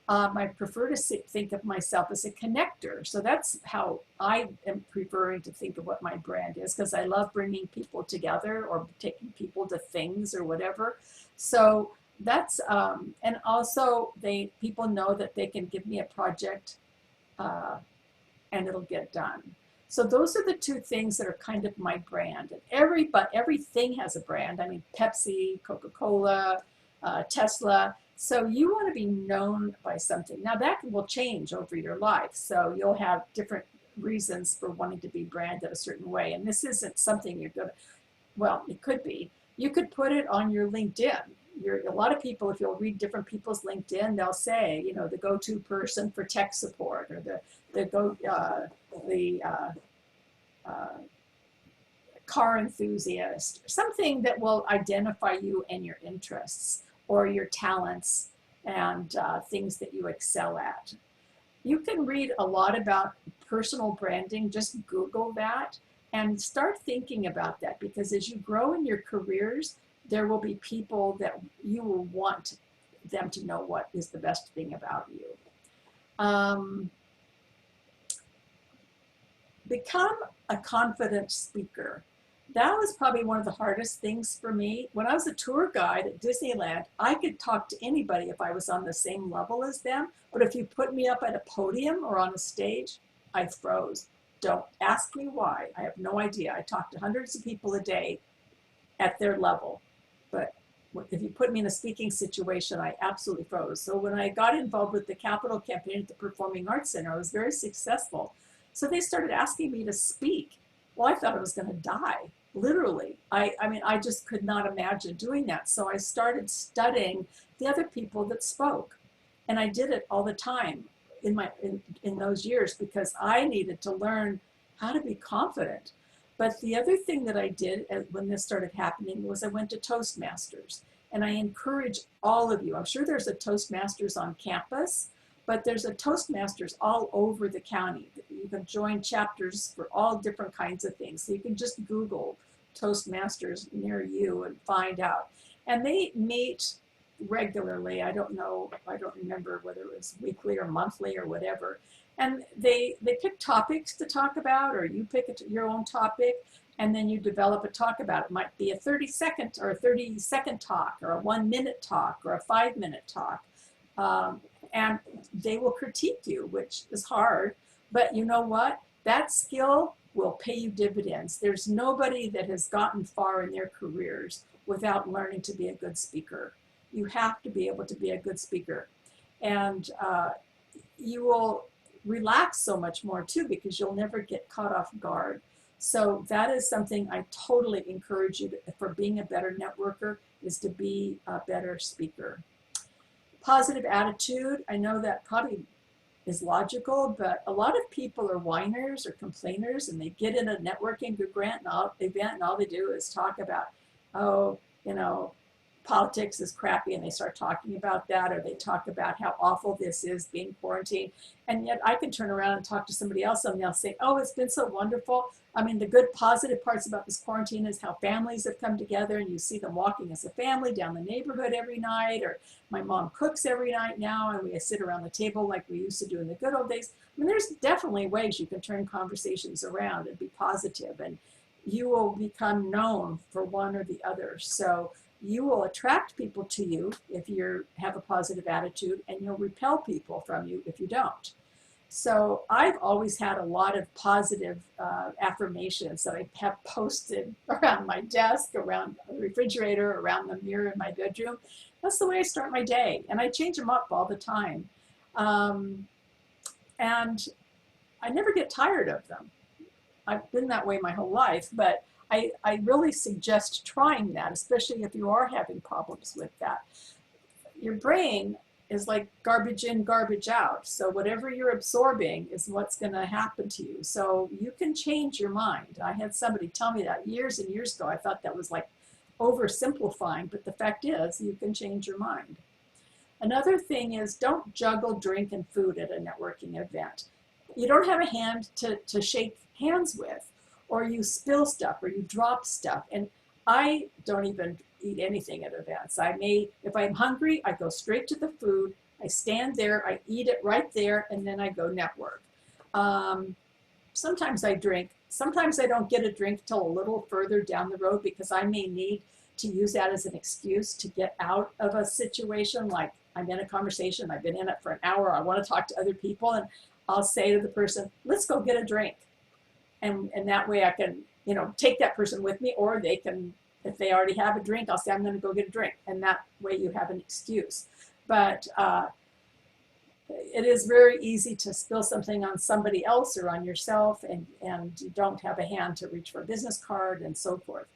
I prefer to think of myself as a connector. So that's how I am preferring to think of what my brand is, because I love bringing people together or taking people to things or whatever. So that's, and also people know that they can give me a project and it'll get done. So those are the two things that are kind of my brand. And everything has a brand. I mean, Pepsi, Coca-Cola, Tesla. So you want to be known by something. Now that will change over your life. So you'll have different reasons for wanting to be branded a certain way. And this isn't something you're going to, well, it could be. You could put it on your LinkedIn. A lot of people, if you'll read different people's LinkedIn, they'll say, you know, the go-to person for tech support, or the car enthusiast, something that will identify you and your interests or your talents and things that you excel at. You can read a lot about personal branding. Just Google that and start thinking about that, because as you grow in your careers, there will be people that you will want them to know what is the best thing about you. Become a confident speaker. That was probably one of the hardest things for me. When I was a tour guide at Disneyland, I could talk to anybody if I was on the same level as them. But if you put me up at a podium or on a stage, I froze. Don't ask me why. I have no idea. I talk to hundreds of people a day at their level. But if you put me in a speaking situation, I absolutely froze. So when I got involved with the capital campaign at the Performing Arts Center, I was very successful. So they started asking me to speak. Well, I thought I was going to die, literally. I mean, I just could not imagine doing that. So I started studying the other people that spoke. And I did it all the time in those years because I needed to learn how to be confident. But the other thing that I did when this started happening was I went to Toastmasters. And I encourage all of you, I'm sure there's a Toastmasters on campus, but there's a Toastmasters all over the county. You can join chapters for all different kinds of things. So you can just Google Toastmasters near you and find out. And they meet regularly. I don't remember whether it was weekly or monthly or whatever. And they pick topics to talk about, or you pick your own topic, and then you develop a talk about it. It might be a 30-second or a 30-second talk, or a 1-minute talk, or a 5-minute talk. And they will critique you, which is hard. But you know what? That skill will pay you dividends. There's nobody that has gotten far in their careers without learning to be a good speaker. You have to be able to be a good speaker. And you will relax so much more too, because you'll never get caught off guard. So that is something I totally encourage you for being a better networker, is to be a better speaker. Positive attitude. I know that probably is logical, but a lot of people are whiners or complainers, and they get in a networking event and all they do is talk about, oh, you know, politics is crappy, and they start talking about that, or they talk about how awful this is being quarantined. And yet I can turn around and talk to somebody else and they'll say, oh, it's been so wonderful. I mean, the good positive parts about this quarantine is how families have come together, and you see them walking as a family down the neighborhood every night, or my mom cooks every night now and we sit around the table like we used to do in the good old days. I mean, there's definitely ways you can turn conversations around and be positive, and you will become known for one or the other. So you will attract people to you if you have a positive attitude, and you'll repel people from you if you don't. So I've always had a lot of positive affirmations that I have posted around my desk, around the refrigerator, around the mirror in my bedroom. That's the way I start my day, and I change them up all the time. And I never get tired of them. I've been that way my whole life, but I really suggest trying that, especially if you are having problems with that. Your brain is like garbage in, garbage out. So whatever you're absorbing is what's going to happen to you. So you can change your mind. I had somebody tell me that years and years ago. I thought that was like oversimplifying, but the fact is you can change your mind. Another thing is, don't juggle drink and food at a networking event. You don't have a hand to shake hands with, or you spill stuff, or you drop stuff. And I don't even eat anything at events. If I'm hungry, I go straight to the food. I stand there, I eat it right there, and then I go network. Sometimes I drink. Sometimes I don't get a drink till a little further down the road, because I may need to use that as an excuse to get out of a situation. Like, I'm in a conversation, I've been in it for an hour, I want to talk to other people, and I'll say to the person, let's go get a drink. And that way I can, you know, take that person with me, or they can, if they already have a drink, I'll say, I'm going to go get a drink. And that way you have an excuse. But it is very easy to spill something on somebody else or on yourself, and you don't have a hand to reach for a business card and so forth.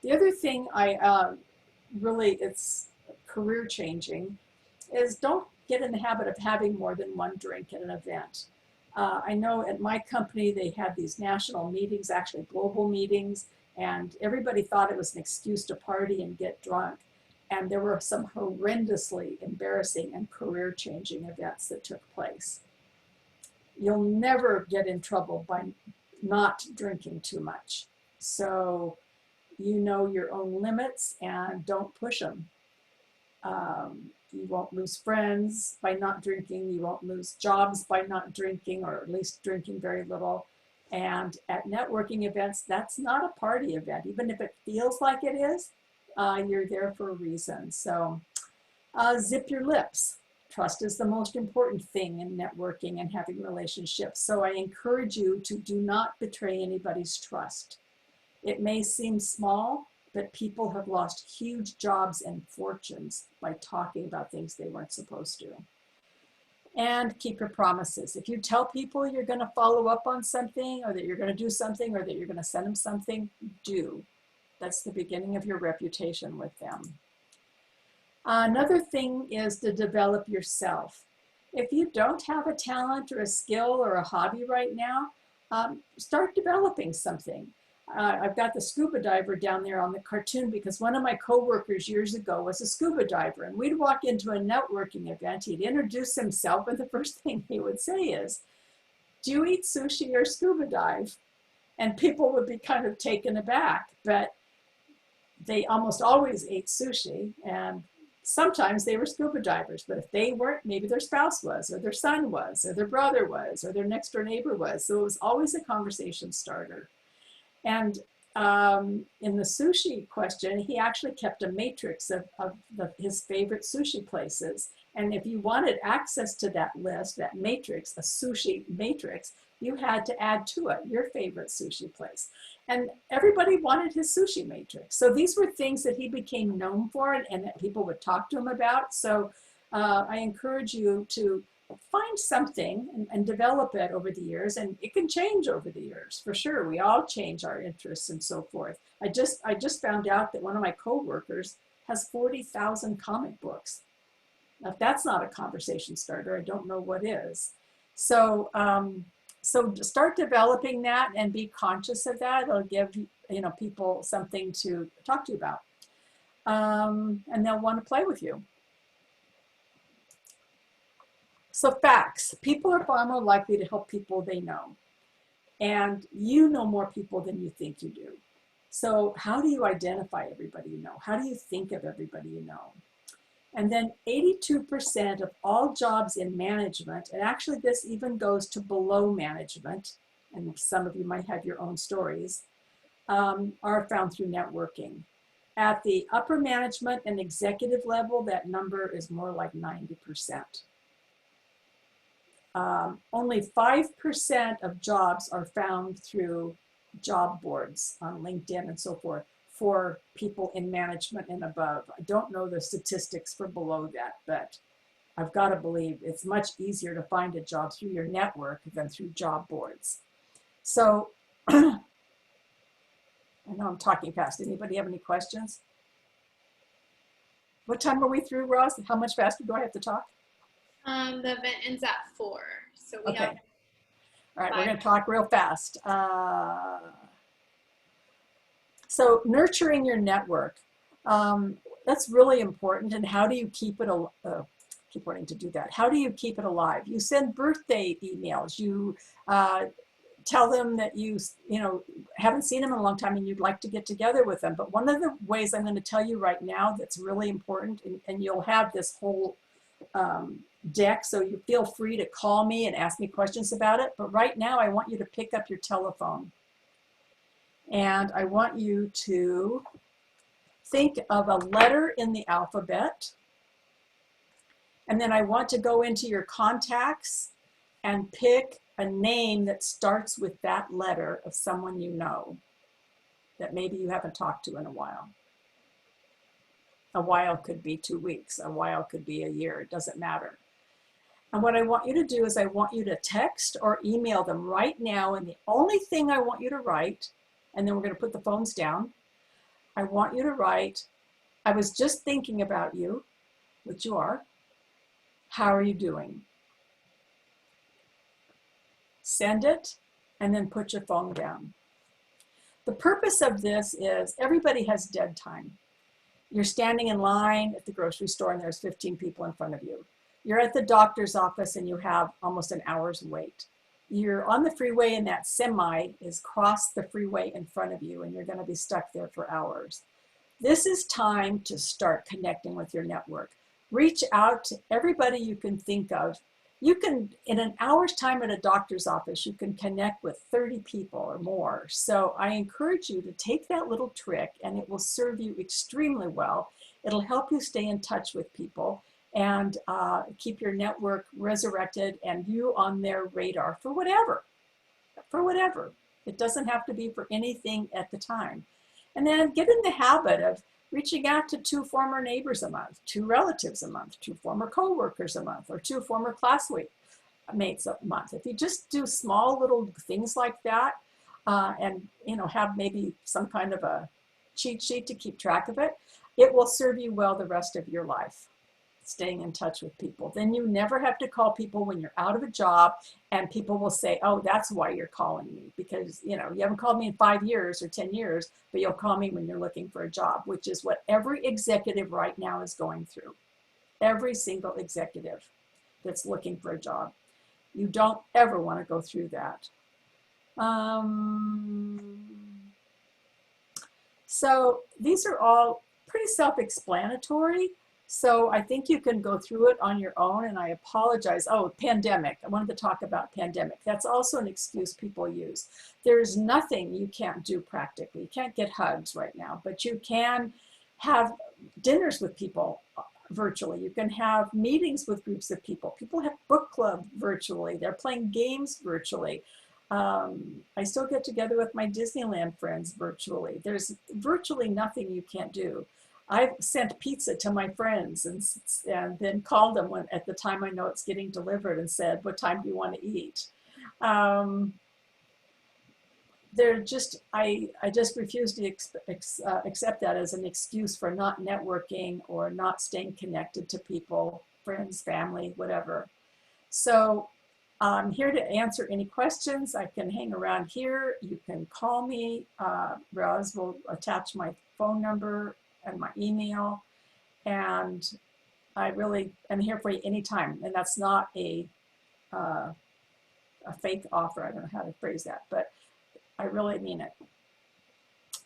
The other thing it's career changing, is don't get in the habit of having more than one drink at an event. I know at my company, they had these national meetings, actually global meetings, and everybody thought it was an excuse to party and get drunk. And there were some horrendously embarrassing and career-changing events that took place. You'll never get in trouble by not drinking too much. So you know your own limits and don't push them. You won't lose friends by not drinking. You won't lose jobs by not drinking, or at least drinking very little. And at networking events, that's not a party event. Even if it feels like it is, you're there for a reason. So zip your lips. Trust is the most important thing in networking and having relationships. So I encourage you to do not betray anybody's trust. It may seem small, but people have lost huge jobs and fortunes by talking about things they weren't supposed to. And keep your promises. If you tell people you're going to follow up on something, or that you're going to do something, or that you're going to send them something, do. That's the beginning of your reputation with them. Another thing is to develop yourself. If you don't have a talent or a skill or a hobby right now, start developing something. I've got the scuba diver down there on the cartoon because one of my coworkers years ago was a scuba diver, and we'd walk into a networking event, he'd introduce himself, and the first thing he would say is, "Do you eat sushi or scuba dive?" And people would be kind of taken aback, but they almost always ate sushi, and sometimes they were scuba divers, but if they weren't, maybe their spouse was, or their son was, or their brother was, or their next door neighbor was. So it was always a conversation starter. And in the sushi question, he actually kept a matrix of his favorite sushi places. And if you wanted access to that list, that matrix, a sushi matrix, you had to add to it your favorite sushi place. And everybody wanted his sushi matrix. So these were things that he became known for and that people would talk to him about. So I encourage you to find something and develop it over the years, and it can change over the years for sure. We all change our interests and so forth. I just found out that one of my coworkers has 40,000 comic books. Now, if that's not a conversation starter, I don't know what is. So so start developing that and be conscious of that. It'll give people something to talk to you about, and they'll want to play with you. So facts, people are far more likely to help people they know. And you know more people than you think you do. So how do you identify everybody you know? How do you think of everybody you know? And then 82% of all jobs in management, and actually this even goes to below management, and some of you might have your own stories, are found through networking. At the upper management and executive level, that number is more like 90%. Only 5% of jobs are found through job boards on LinkedIn and so forth for people in management and above. I don't know the statistics for below that, but I've got to believe it's much easier to find a job through your network than through job boards. So I know I'm talking fast. Anybody have any questions? What time are we through, Ross? How much faster do I have to talk? The event ends at 4, so we Okay. have. All right, we're going to talk real fast. So nurturing your network, that's really important. And how do you keep it, keep wanting to do that. How do you keep it alive? You send birthday emails. You tell them that you haven't seen them in a long time and you'd like to get together with them. But one of the ways I'm going to tell you right now that's really important, and you'll have this whole deck, so you feel free to call me and ask me questions about it. But right now, I want you to pick up your telephone. And I want you to think of a letter in the alphabet. And then I want to go into your contacts and pick a name that starts with that letter of someone you know that maybe you haven't talked to in a while. A while could be 2 weeks. A while could be a year. It doesn't matter. And what I want you to do is I want you to text or email them right now. And the only thing I want you to write, and then we're going to put the phones down. I want you to write, "I was just thinking about you," which you are. "How are you doing?" Send it, and then put your phone down. The purpose of this is everybody has dead time. You're standing in line at the grocery store and there's 15 people in front of you. You're at the doctor's office and you have almost an hour's wait. You're on the freeway and that semi is crossed the freeway in front of you and you're going to be stuck there for hours. This is time to start connecting with your network. Reach out to everybody you can think of You can, in an hour's time at a doctor's office, you can connect with 30 people or more. So I encourage you to take that little trick, and it will serve you extremely well. It'll help you stay in touch with people and keep your network resurrected and you on their radar for whatever. For whatever. It doesn't have to be for anything at the time. And then get in the habit of reaching out to 2 former neighbors a month, 2 relatives a month, 2 former coworkers a month, or 2 former classmates a month. If you just do small little things like that, and have maybe some kind of a cheat sheet to keep track of it, it will serve you well the rest of your life. Staying in touch with people. Then you never have to call people when you're out of a job, and people will say, oh, that's why you're calling me, because you haven't called me in 5 years or 10 years, but you'll call me when you're looking for a job, which is what every executive right now is going through. Every single executive that's looking for a job. You don't ever want to go through that. So these are all pretty self-explanatory. So I think you can go through it on your own, and I apologize. Oh, pandemic. I wanted to talk about pandemic. That's also an excuse people use. There's nothing you can't do practically. You can't get hugs right now, but you can have dinners with people virtually. You can have meetings with groups of people. People have book club virtually. They're playing games virtually. I still get together with my Disneyland friends virtually. There's virtually nothing you can't do. I've sent pizza to my friends and then called them at the time I know it's getting delivered and said, what time do you want to eat? I just refuse to accept that as an excuse for not networking or not staying connected to people, friends, family, whatever. So I'm here to answer any questions. I can hang around here. You can call me. Roz will attach my phone number and my email, and I really am here for you anytime. And that's not a fake offer. I don't know how to phrase that, but I really mean it.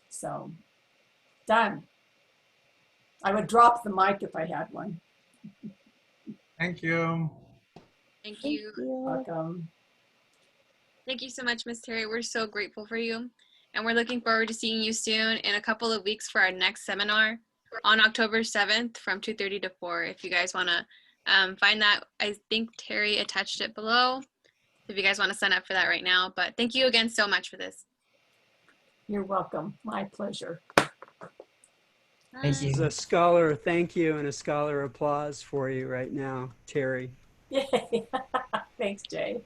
So, done. I would drop the mic if I had one. Thank you. Thank you. Welcome. Thank you so much, Miss Terry. We're so grateful for you. And we're looking forward to seeing you soon in a couple of weeks for our next seminar on October 7th from 2:30 to 4. If you guys want to find that, I think Terry attached it below. If you guys want to sign up for that right now. But thank you again so much for this. You're welcome. My pleasure. Thank This is a scholar thank you and a scholar applause for you right now, Terry. Yay. Thanks, Jay.